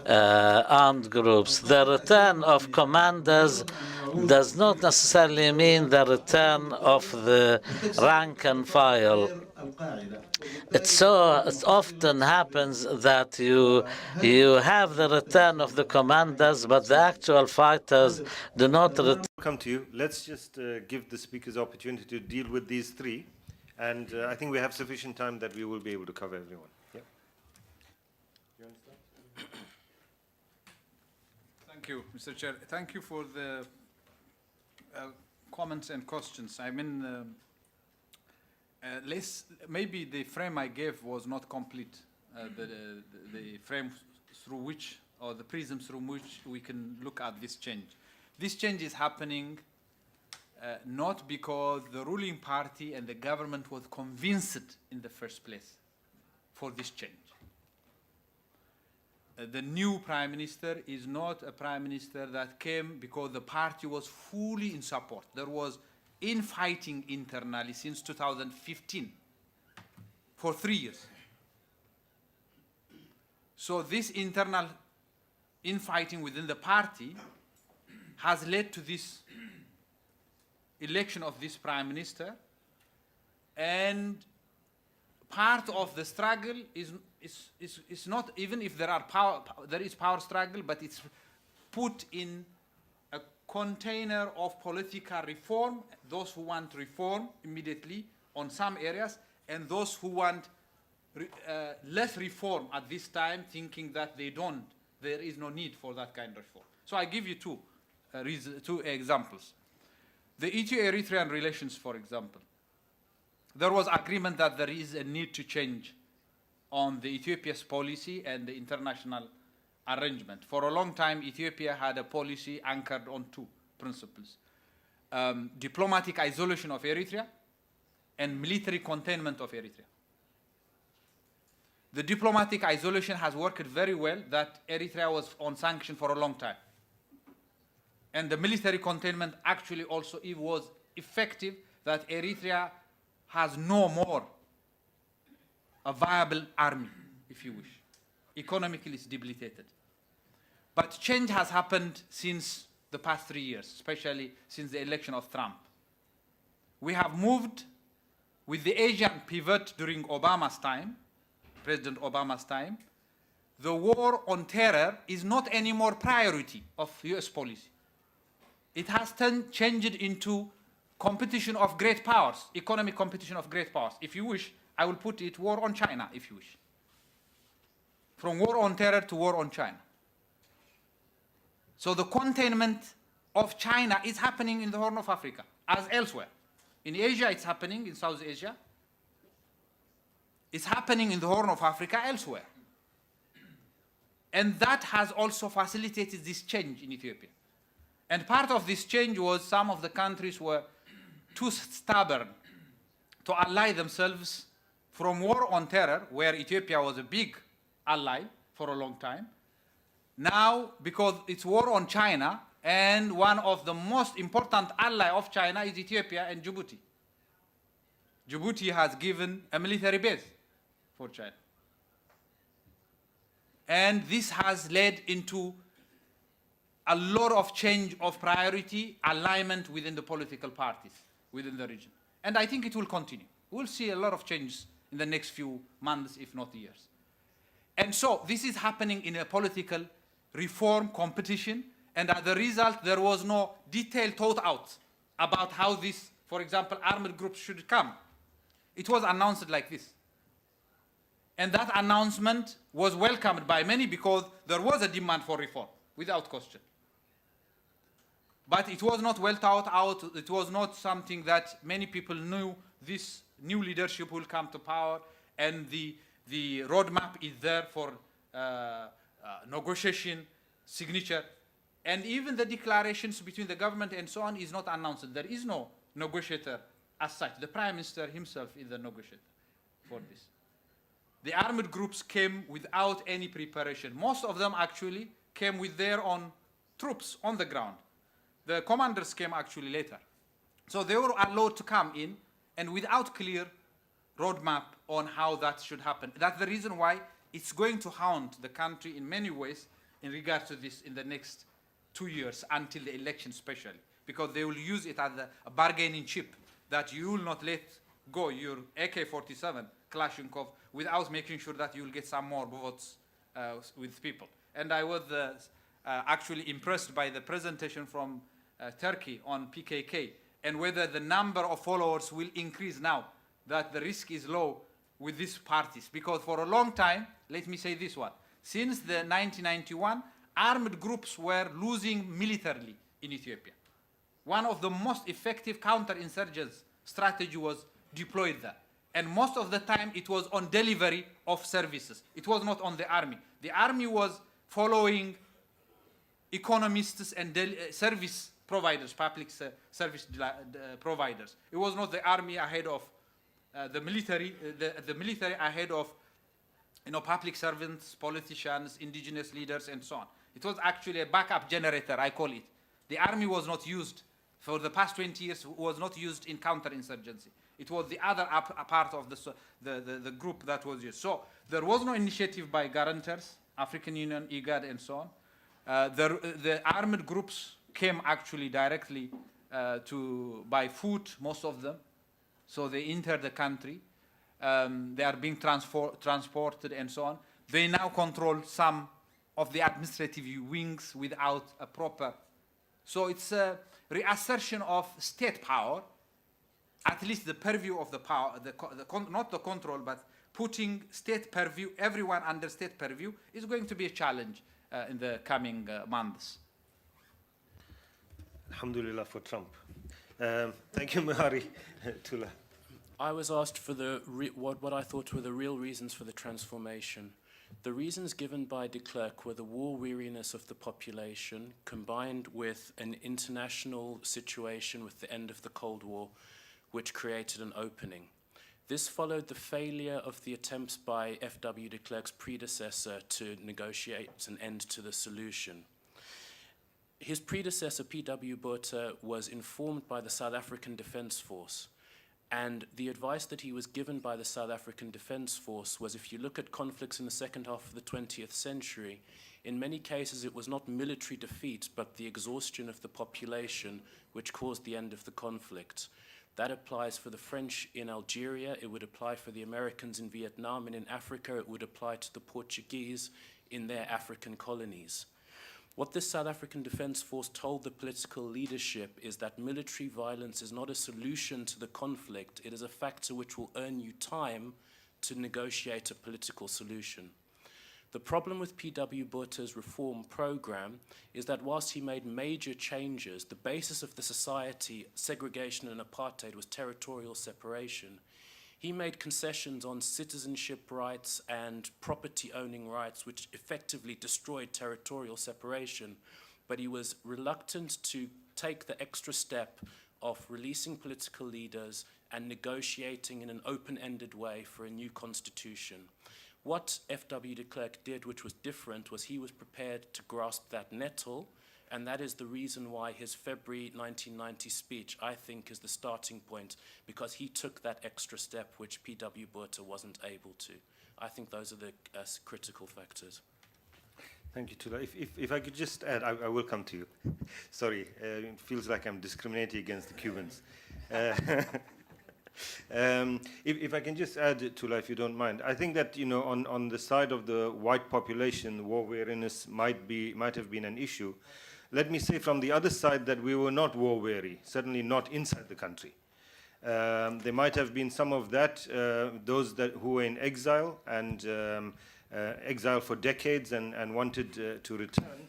armed groups. The return of commanders does not necessarily mean the return of the rank and file. It often happens that you have the return of the commanders, but the actual fighters do not return. Come to you. Let's just give the speakers opportunity to deal with these three, and I think we have sufficient time that we will be able to cover everyone. Yeah. You understand? Thank you, Mr. Chair. Thank you for the comments and questions. I mean, maybe the frame I gave was not complete. The frame through which, or the prism through which we can look at this change. This change is happening not because the ruling party and the government was convinced in the first place for this change. The new prime minister is not a prime minister that came because the party was fully in support. There was infighting internally since 2015 for 3 years. So this internal infighting within the party has led to this election of this prime minister, and part of the struggle is not, even if there is power struggle, but it's put in a container of political reform, those who want reform immediately on some areas, and those who want less reform at this time, thinking that there is no need for that kind of reform. So I give you two examples. The Ethio-Eritrean relations, for example. There was agreement that there is a need to change on the Ethiopia's policy and the international arrangement. For a long time, Ethiopia had a policy anchored on 2 principles. Diplomatic isolation of Eritrea and military containment of Eritrea. The diplomatic isolation has worked very well, that Eritrea was on sanction for a long time. And the military containment actually also was effective, that Eritrea has no more a viable army, if you wish. Economically, it's debilitated. But change has happened since the past 3 years, especially since the election of Trump. We have moved with the Asian pivot during Obama's time, President Obama's time. The war on terror is not anymore priority of US policy. It has changed into competition of great powers, economic competition of great powers. If you wish, I will put it war on China, if you wish. From war on terror to war on China. So the containment of China is happening in the Horn of Africa, as elsewhere. In Asia, it's happening, in South Asia. It's happening in the Horn of Africa elsewhere. And that has also facilitated this change in Ethiopia. And part of this change was some of the countries were too stubborn to ally themselves from war on terror, where Ethiopia was a big ally for a long time. Now, because it's war on China, and one of the most important ally of China is Ethiopia and Djibouti. Djibouti has given a military base for China. And this has led into a lot of change of priority, alignment within the political parties within the region. And I think it will continue. We'll see a lot of changes in the next few months, if not years. And so this is happening in a political reform competition, and as a result, there was no detail thought out about how this, for example, armed groups should come. It was announced like this. And that announcement was welcomed by many because there was a demand for reform, without question. But it was not well thought out. It was not something that many people knew this new leadership will come to power, and the roadmap is there for negotiation, signature. And even the declarations between the government and so on is not announced. There is no negotiator as such. The Prime Minister himself is the negotiator for this. The armed groups came without any preparation. Most of them actually came with their own troops on the ground. The commanders came actually later. So they were allowed to come in and without clear roadmap on how that should happen. That's the reason why it's going to haunt the country in many ways in regard to this in the next 2 years until the election especially, because they will use it as a bargaining chip that you will not let go your AK-47 Kalashnikov without making sure that you will get some more votes with people. And I was actually impressed by the presentation from Turkey on PKK and whether the number of followers will increase now that the risk is low with these parties. Because for a long time, let me say this one, since the 1991, armed groups were losing militarily in Ethiopia. One of the most effective counterinsurgency strategy was deployed there. And most of the time it was on delivery of services. It was not on the army. The army was following economists and service providers, public service providers. It was not the army ahead of the military ahead of public servants, politicians, indigenous leaders, and so on. It was actually a backup generator, I call it. The army was not used for the past 20 years, was not used in counterinsurgency. It was the other part of the group that was used. So there was no initiative by guarantors, African Union, IGAD, and so on. The armed groups came actually directly by foot, most of them. So they entered the country. They are being transported and so on. They now control some of the administrative wings without a proper. So it's a reassertion of state power, at least the purview of the power, not the control, but putting state purview, everyone under state purview, is going to be a challenge in the coming months. Alhamdulillah for Trump. Thank you, Mehari. Thula. I was asked for what I thought were the real reasons for the transformation. The reasons given by de Klerk were the war weariness of the population, combined with an international situation with the end of the Cold War, which created an opening. This followed the failure of the attempts by F.W. de Klerk's predecessor to negotiate an end to the solution. His predecessor, P.W. Botha, was informed by the South African Defence Force. And the advice that he was given by the South African Defence Force was, if you look at conflicts in the second half of the 20th century, in many cases it was not military defeat, but the exhaustion of the population which caused the end of the conflict. That applies for the French in Algeria, it would apply for the Americans in Vietnam, and in Africa it would apply to the Portuguese in their African colonies. What this South African Defence Force told the political leadership is that military violence is not a solution to the conflict, it is a factor which will earn you time to negotiate a political solution. The problem with P.W. Botha's reform program is that whilst he made major changes, the basis of the society, segregation and apartheid, was territorial separation. He made concessions on citizenship rights and property owning rights, which effectively destroyed territorial separation. But he was reluctant to take the extra step of releasing political leaders and negotiating in an open-ended way for a new constitution. What F.W. de Klerk did, which was different, was he was prepared to grasp that nettle, and that is the reason why his February 1990 speech, I think, is the starting point, because he took that extra step which P.W. Botha wasn't able to. I think those are the critical factors. Thank you, Thula. If I could just add, I will come to you. Sorry, it feels like I'm discriminating against the Cubans. If I can just add, Thula, if you don't mind, I think that, you know, on the side of the white population, war weariness might have been an issue. Let me say from the other side that we were not war weary, certainly not inside the country. There might have been some of that, those who were in exile and exile for decades and wanted to return.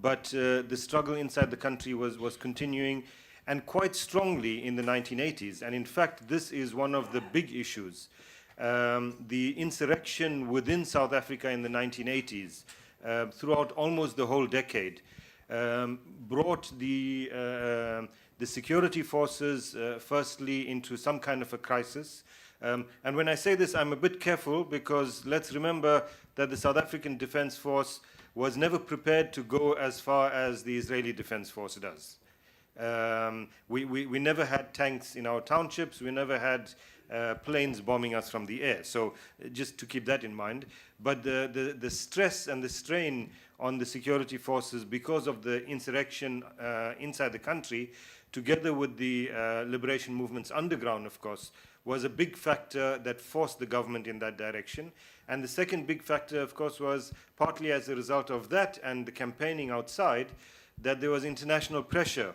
But the struggle inside the country was continuing, and quite strongly in the 1980s. And in fact, this is one of the big issues. The insurrection within South Africa in the 1980s, throughout almost the whole decade, brought the security forces firstly into some kind of a crisis. And when I say this, I'm a bit careful, because let's remember that the South African Defense Force was never prepared to go as far as the Israeli Defense Force does. We never had tanks in our townships. We never had planes bombing us from the air. So just to keep that in mind. But the stress and the strain on the security forces because of the insurrection inside the country, together with the liberation movements underground, of course, was a big factor that forced the government in that direction. And the second big factor, of course, was partly as a result of that and the campaigning outside, that there was international pressure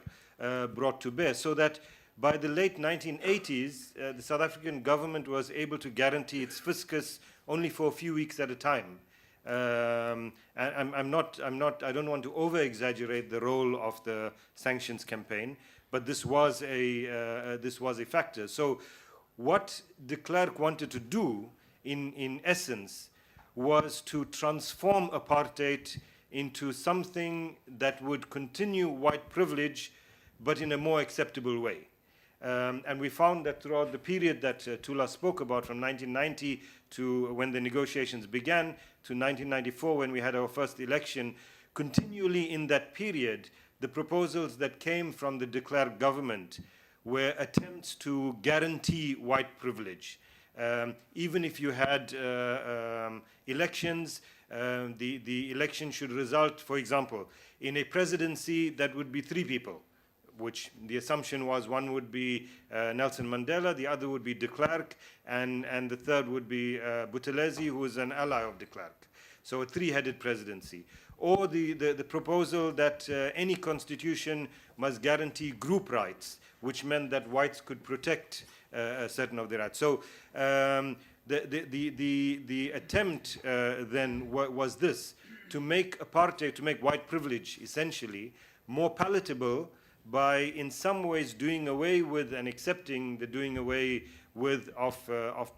brought to bear, so that by the late 1980s, the South African government was able to guarantee its fiscus only for a few weeks at a time. And I don't want to over-exaggerate the role of the sanctions campaign, but this was a factor. So what de Klerk wanted to do, in essence, was to transform apartheid into something that would continue white privilege, but in a more acceptable way. And we found that throughout the period that Thula spoke about, from 1990 to when the negotiations began, to 1994 when we had our first election, continually in that period, the proposals that came from the de Klerk government were attempts to guarantee white privilege. Even if you had elections, the election should result, for example, in a presidency that would be 3 people, which the assumption was one would be Nelson Mandela, the other would be de Klerk, and the third would be Buthelezi, who is an ally of de Klerk. So a 3-headed presidency. Or the proposal that any constitution must guarantee group rights, which meant that whites could protect certain of their rights. So the attempt then was this, to make apartheid, to make white privilege essentially more palatable by in some ways doing away with and accepting the doing away with of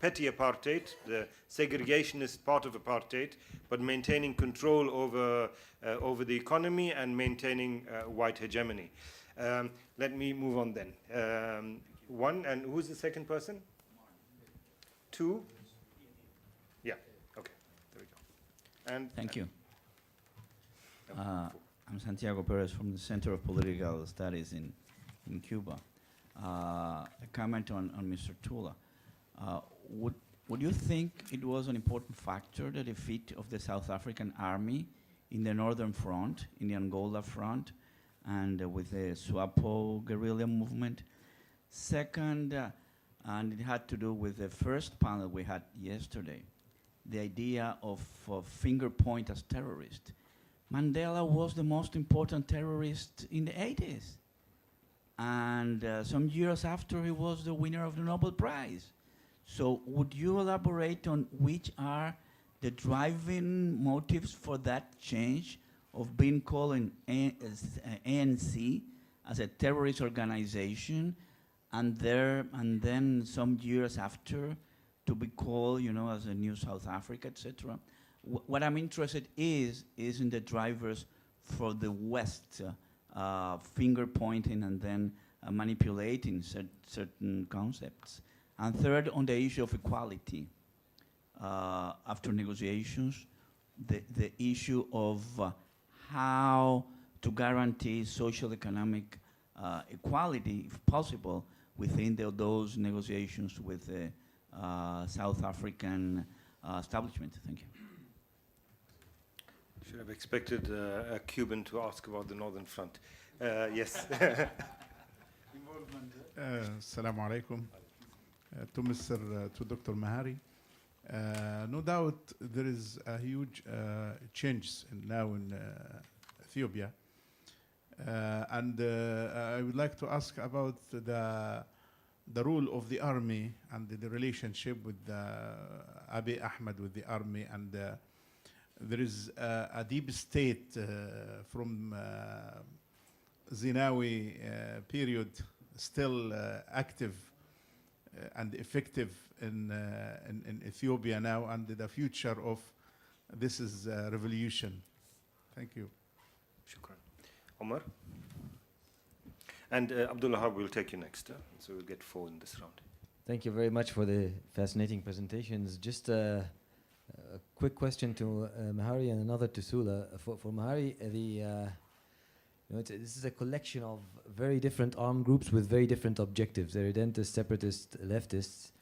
petty apartheid, the segregationist part of apartheid, but maintaining control over the economy and maintaining white hegemony. Let me move on then. One, and who's the second person? 2? Yeah, okay, there we go. And thank you. I'm Santiago Perez from the Center of Political Studies in Cuba. A comment on Mr. Thula. Would you think it was an important factor, the defeat of the South African army in the Northern Front, in the Angola Front, and with the SWAPO guerrilla movement? Second, and it had to do with the first panel we had yesterday, the idea of finger point as terrorist. Mandela was the most important terrorist in the 80s. And some years after, he was the winner of the Nobel Prize. So would you elaborate on which are the driving motives for that change of being called an ANC as a terrorist organization, and then some years after to be called, you know, as a new South Africa, etc.? What I'm interested is in the drivers for the West finger pointing and then manipulating certain concepts. And third, on the issue of equality. After negotiations, the issue of how to guarantee social economic equality, if possible, within those negotiations with the South African establishment. Thank you. Should have expected a Cuban to ask about the Northern Front. Yes. Assalamu alaikum. To Dr. Mehari. No doubt there is a huge change now in Ethiopia. And I would like to ask about the role of the army and the relationship with Abiy Ahmed with the army. And there is a deep state from Zenawi period still active and effective in Ethiopia now, and the future of this is revolution. Thank you. Shukran. Omar? And Abdullah will take you next, so we'll get 4 in this round. Thank you very much for the fascinating presentations. Just a quick question to Mehari and another to Thula. For Mehari, this is a collection of very different armed groups with very different objectives. They're identist, separatist, leftists,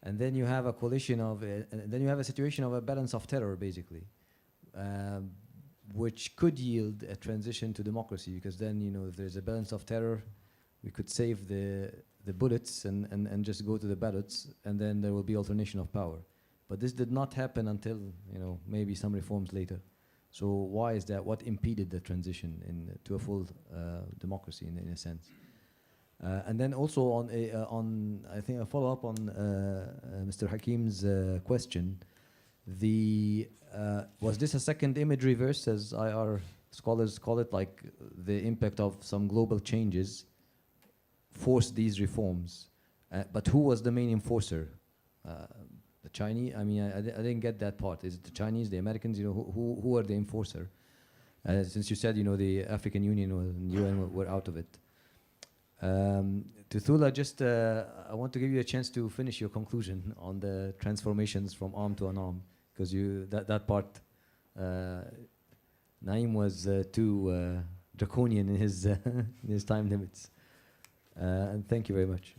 and then you have a coalition of, then you have a situation of a balance of terror, basically, which could yield a transition to democracy, because then, if there's a balance of terror, we could save the bullets and just go to the ballots, and then there will be alternation of power. But this did not happen until, maybe some reforms later. So why is that? What impeded the transition to a full democracy in a sense? And then also on I think a follow up on Mr. Hakim's question. Was this a second imagery verse, as IR scholars call it, like the impact of some global changes forced these reforms? But who was the main enforcer? The Chinese? I mean, I didn't get that part. Is it the Chinese, the Americans? Who are the enforcer? Since you said, the African Union and UN were out of it. To Thula, just I want to give you a chance to finish your conclusion on the transformations from armed to unarmed, because that part, Naim was too draconian in his time limits. And thank you very much.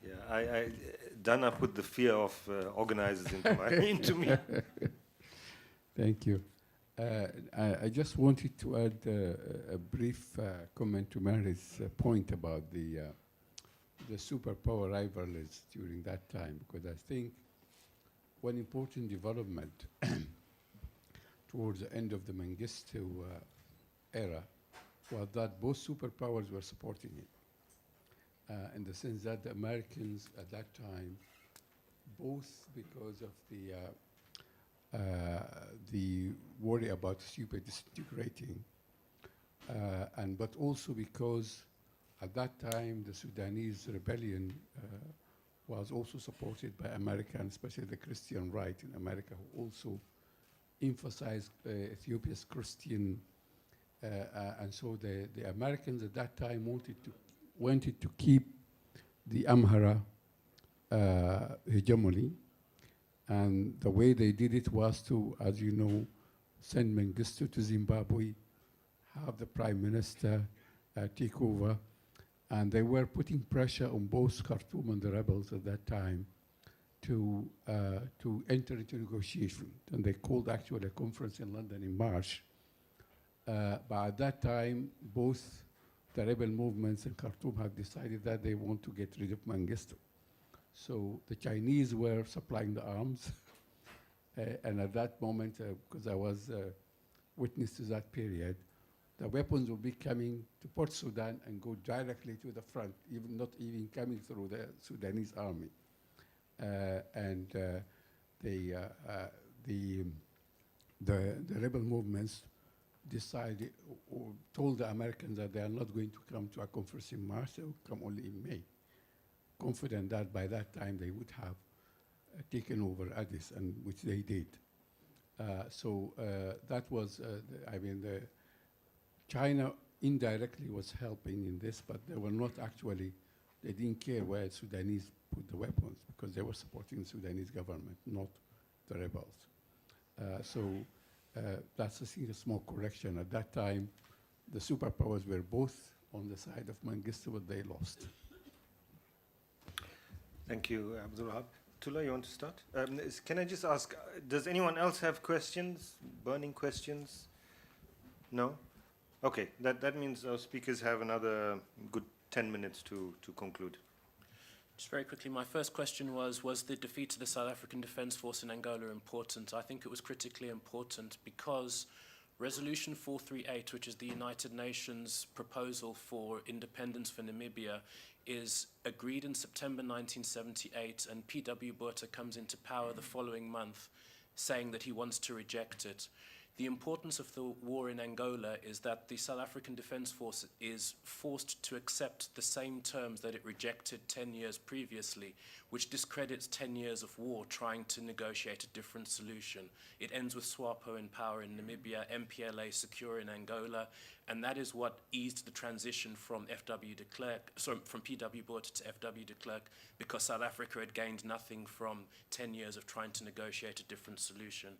Yeah, Dana put the fear of organizers into me. Thank you. I just wanted to add a brief comment to Mary's point about the superpower rivalries during that time, because I think one important development towards the end of the Mengistu era was that both superpowers were supporting it. In the sense that the Americans at that time, both because of the worry about Ethiopia disintegrating, but also because at that time the Sudanese rebellion was also supported by Americans, especially the Christian right in America, who also emphasized Ethiopia's Christian, and so the Americans at that time wanted to keep the Amhara hegemony, and the way they did it was to, as you know, send Mengistu to Zimbabwe, have the prime minister take over, and they were putting pressure on both Khartoum and the rebels at that time to enter into negotiation. And they called actually a conference in London in March. But at that time, both the rebel movements in Khartoum have decided that they want to get rid of Mengistu. So the Chinese were supplying the arms. And at that moment, because I was witness to that period, the weapons will be coming to Port Sudan and go directly to the front, not even coming through the Sudanese army. And the rebel movements decided or told the Americans that they are not going to come to a conference in March, they will come only in May, confident that by that time they would have taken over Addis, and which they did. So that was, China indirectly was helping in this, but they were not actually, they didn't care where Sudanese put the weapons, because they were supporting the Sudanese government, not the rebels. That's, I think, a small correction. At that time, the superpowers were both on the side of Mengistu, but they lost. Thank you, Abdul Wahab. Thula, you want to start? Can I just ask, does anyone else have questions, burning questions? No? Okay, that means our speakers have another good 10 minutes to conclude. Just very quickly, my first question was the defeat of the South African Defence Force in Angola important? I think it was critically important because Resolution 438, which is the United Nations proposal for independence for Namibia, is agreed in September 1978, and P.W. Botha comes into power the following month saying that he wants to reject it. The importance of the war in Angola is that the South African Defence Force is forced to accept the same terms that it rejected 10 years previously, which discredits 10 years of war trying to negotiate a different solution. It ends with SWAPO in power in Namibia, MPLA secure in Angola, and that is what eased the transition from from P.W. Botha to F.W. de Klerk, because South Africa had gained nothing from 10 years of trying to negotiate a different solution.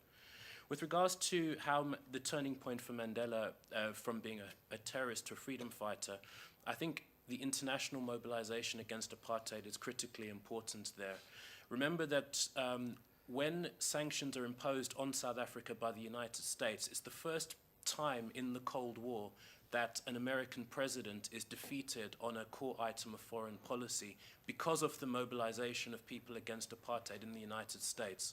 With regards to how the turning point for Mandela from being a terrorist to a freedom fighter, I think the international mobilization against apartheid is critically important there. Remember that when sanctions are imposed on South Africa by the United States, it's the first time in the Cold War that an American president is defeated on a core item of foreign policy because of the mobilization of people against apartheid in the United States.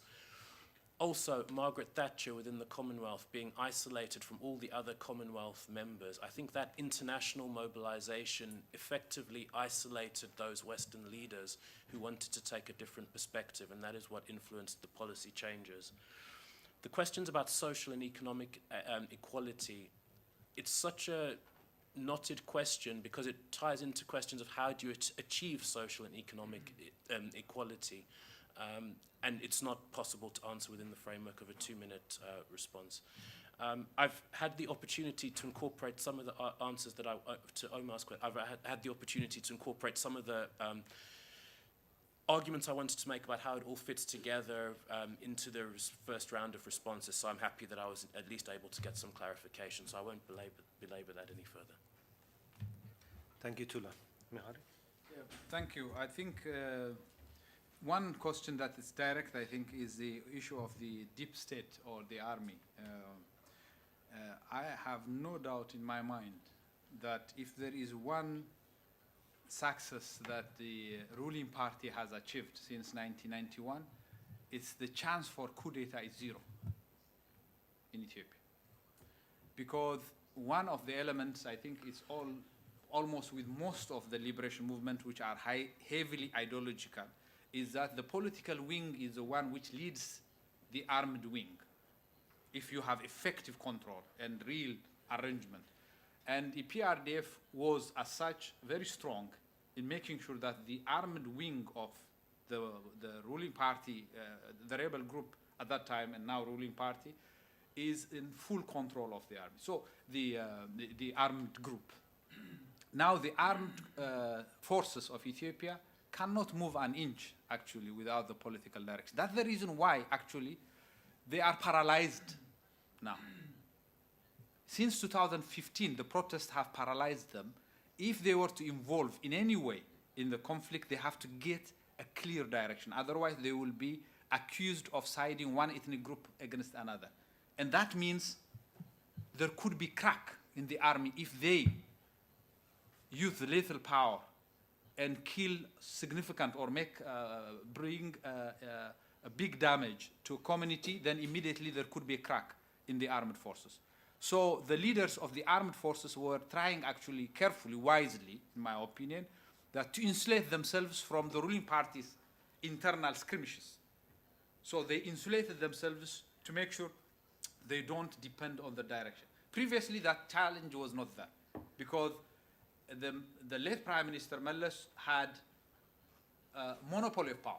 Also, Margaret Thatcher within the Commonwealth being isolated from all the other Commonwealth members, I think that international mobilization effectively isolated those Western leaders who wanted to take a different perspective, and that is what influenced the policy changes. The questions about social and economic equality, it's such a knotted question because it ties into questions of how do you achieve social and economic equality. And it's not possible to answer within the framework of a 2-minute response. I've had the opportunity to incorporate some of the answers that to Omar's question. I've had the opportunity to incorporate some of the arguments I wanted to make about how it all fits together into the first round of responses, so I'm happy that I was at least able to get some clarification, so I won't belabor that any further. Thank you, Thula. Mehari? Yeah, thank you. I think one question that is direct, I think, is the issue of the deep state or the army. I have no doubt in my mind that if there is one success that the ruling party has achieved since 1991, it's the chance for coup d'etat is zero in Ethiopia. Because one of the elements, I think, is almost with most of the liberation movement, which are heavily ideological, is that the political wing is the one which leads the armed wing, if you have effective control and real arrangement. And the PRDF was, as such, very strong in making sure that the armed wing of the ruling party, the rebel group at that time and now ruling party, is in full control of the army. So the armed group. Now the armed forces of Ethiopia cannot move an inch, actually, without the political direction. That's the reason why, actually, they are paralyzed now. Since 2015, the protests have paralyzed them. If they were to involve in any way in the conflict, they have to get a clear direction. Otherwise, they will be accused of siding one ethnic group against another. And that means there could be crack in the army if they use the lethal power and kill significant or bring a big damage to a community, then immediately there could be a crack in the armed forces. So the leaders of the armed forces were trying actually carefully, wisely, in my opinion, that to insulate themselves from the ruling party's internal skirmishes. So they insulated themselves to make sure they don't depend on the direction. Previously, that challenge was not there because the late Prime Minister Meles had a monopoly of power.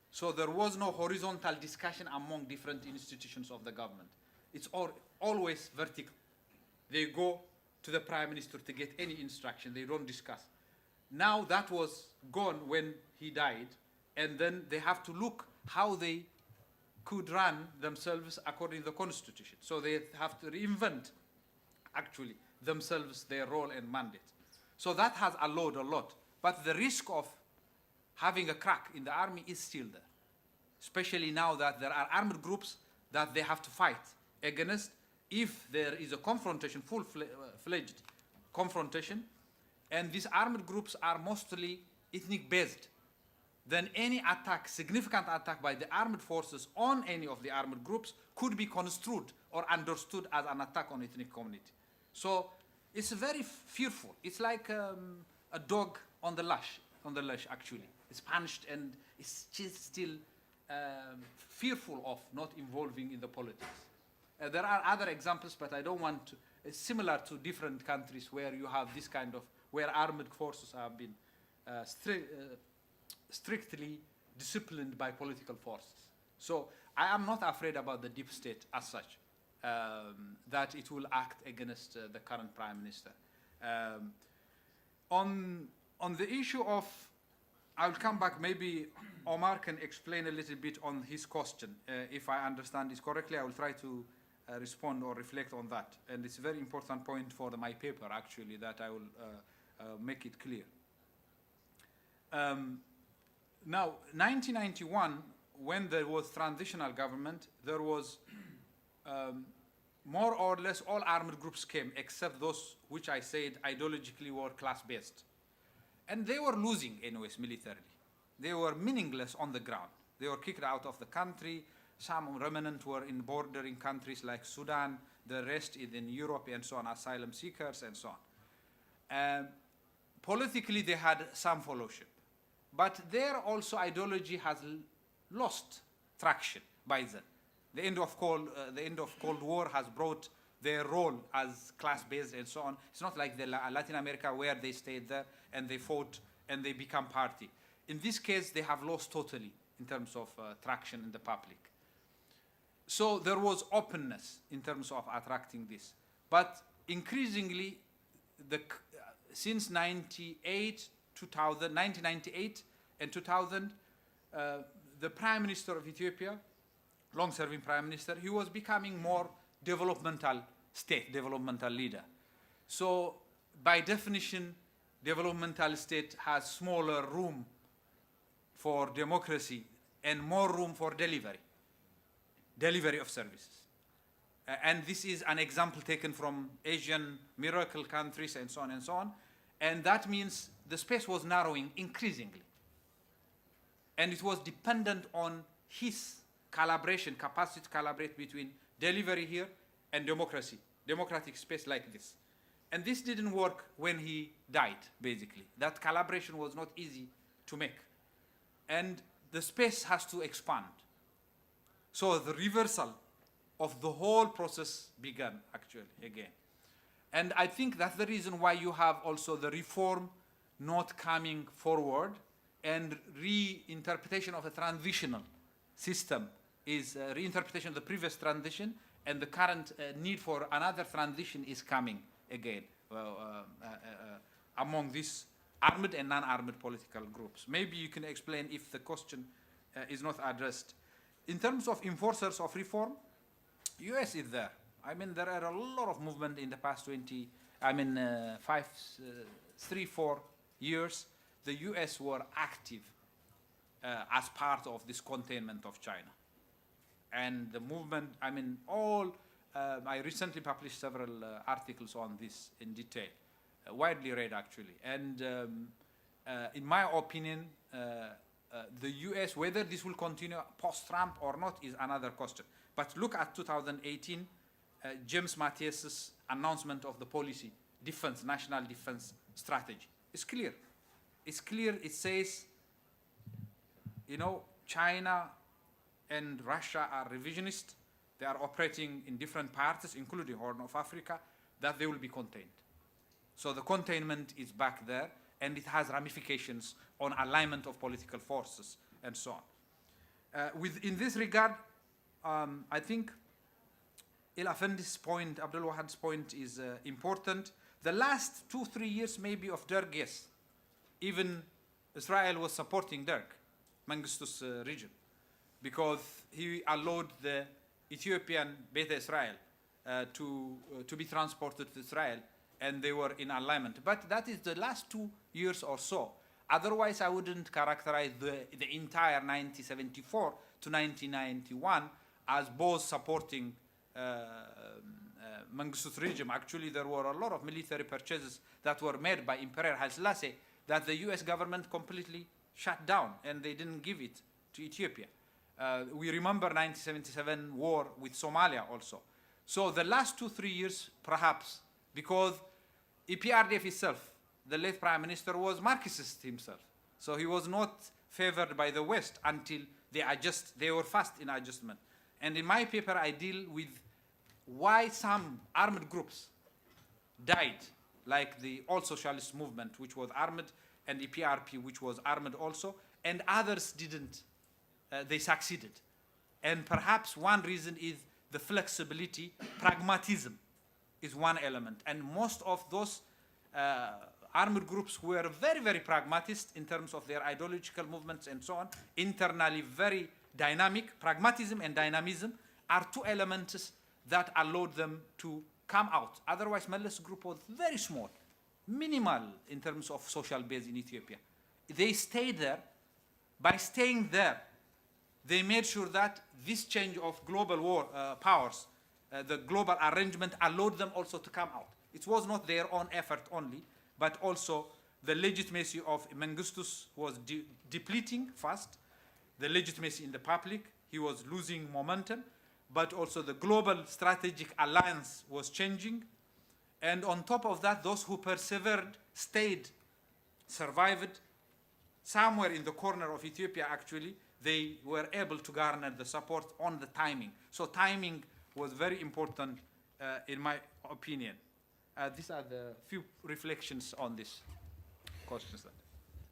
So there was no horizontal discussion among different institutions of the government. It's always vertical. They go to the Prime Minister to get any instruction. They don't discuss. Now that was gone when he died, and then they have to look how they could run themselves according to the Constitution. So they have to reinvent, actually, themselves, their role and mandate. So that has allowed a lot. But the risk of having a crack in the army is still there, especially now that there are armed groups that they have to fight against if there is a confrontation, full-fledged confrontation, and these armed groups are mostly ethnic-based. Then any attack, significant attack by the armed forces on any of the armed groups could be construed or understood as an attack on ethnic community. So it's very fearful. It's like a dog on the lash actually. It's punished and it's just still fearful of not involving in the politics. There are other examples, but I don't want to, it's similar to different countries where you have this kind of, where armed forces have been strictly disciplined by political forces. So I am not afraid about the deep state as such, that it will act against the current prime minister. On the issue of, I'll come back, maybe Omar can explain a little bit on his question. If I understand this correctly, I will try to respond or reflect on that. And it's a very important point for my paper, actually, that I will make it clear. Now, 1991, when there was transitional government, there was more or less all armed groups came, except those which I said ideologically were class-based. And they were losing anyways militarily. They were meaningless on the ground. They were kicked out of the country. Some remnant were in bordering countries like Sudan. The rest is in Europe and so on, asylum seekers and so on. Politically, they had some fellowship. But their also ideology has lost traction by then. The end of Cold War has brought their role as class-based and so on. It's not like Latin America where they stayed there and they fought and they become party. In this case, they have lost totally in terms of traction in the public. So there was openness in terms of attracting this. But increasingly, since 1998 and 2000, the Prime Minister of Ethiopia, long-serving Prime Minister, he was becoming more developmental state, developmental leader. So by definition, developmental state has smaller room for democracy and more room for delivery of services. And this is an example taken from Asian miracle countries and so on and so on. And that means the space was narrowing increasingly. And it was dependent on his collaboration, capacity to collaborate between delivery here and democracy, democratic space like this. And this didn't work when he died, basically. That collaboration was not easy to make. And the space has to expand. So the reversal of the whole process began, actually, again. And I think that's the reason why you have also the reform not coming forward, and reinterpretation of a transitional system is reinterpretation of the previous transition, and the current need for another transition is coming again among these armed and non-armed political groups. Maybe you can explain if the question is not addressed. In terms of enforcers of reform, US is there. I mean, there are a lot of movement in the past 3-4 years. The US were active as part of this containment of China. And the movement, I mean, I recently published several articles on this in detail, widely read actually. And in my opinion, the US, whether this will continue post-Trump or not is another question. But look at 2018, James Mattis's announcement of the policy, national defense strategy. It's clear. It's clear. It says, you know, China and Russia are revisionist. They are operating in different parts, including Horn of Africa, that they will be contained. So the containment is back there, and it has ramifications on alignment of political forces and so on. In this regard, I think Il Afendi's point, Abdul Wahad's point is important. The last 2-3 years maybe of Derg, yes. Even Israel was supporting Derg, Mengistu's region, because he allowed the Ethiopian Beta Israel to be transported to Israel, and they were in alignment. But that is the last 2 years or so. Otherwise, I wouldn't characterize the entire 1974 to 1991 as both supporting Mengistu's regime. Actually, there were a lot of military purchases that were made by Imperial Haile Selassie that the US government completely shut down, and they didn't give it to Ethiopia. We remember 1977 war with Somalia also. So the last 2-3 years, perhaps, because EPRDF itself, the late Prime Minister was Marxist himself. So he was not favored by the West until they were fast in adjustment. And in my paper, I deal with why some armed groups died, like the All Socialist Movement, which was armed, and the PRP, which was armed also, and others didn't. They succeeded. And perhaps one reason is the flexibility. Pragmatism is one element. And most of those armed groups were very, very pragmatist in terms of their ideological movements and so on, internally very dynamic. Pragmatism and dynamism are two elements that allowed them to come out. Otherwise, Meles group was very small, minimal in terms of social base in Ethiopia. They stayed there. By staying there, they made sure that this change of global war powers, the global arrangement, allowed them also to come out. It was not their own effort only, but also the legitimacy of Mengistu was depleting fast, the legitimacy in the public, he was losing momentum, but also the global strategic alliance was changing. And on top of that, those who persevered, stayed, survived, somewhere in the corner of Ethiopia actually, they were able to garner the support on the timing. So timing was very important in my opinion. These are the few reflections on this question.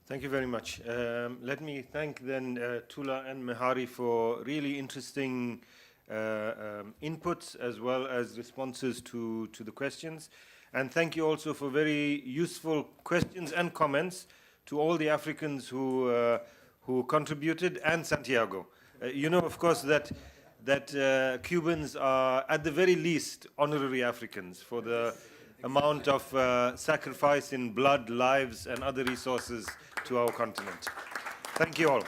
Thank you very much. Let me thank then Thula and Mehari for really interesting inputs as well as responses to the questions. And thank you also for very useful questions and comments to all the Africans who contributed, and Santiago. You know, of course, that Cubans are at the very least honorary Africans for the amount of sacrifice in blood, lives, and other resources to our continent. Thank you all.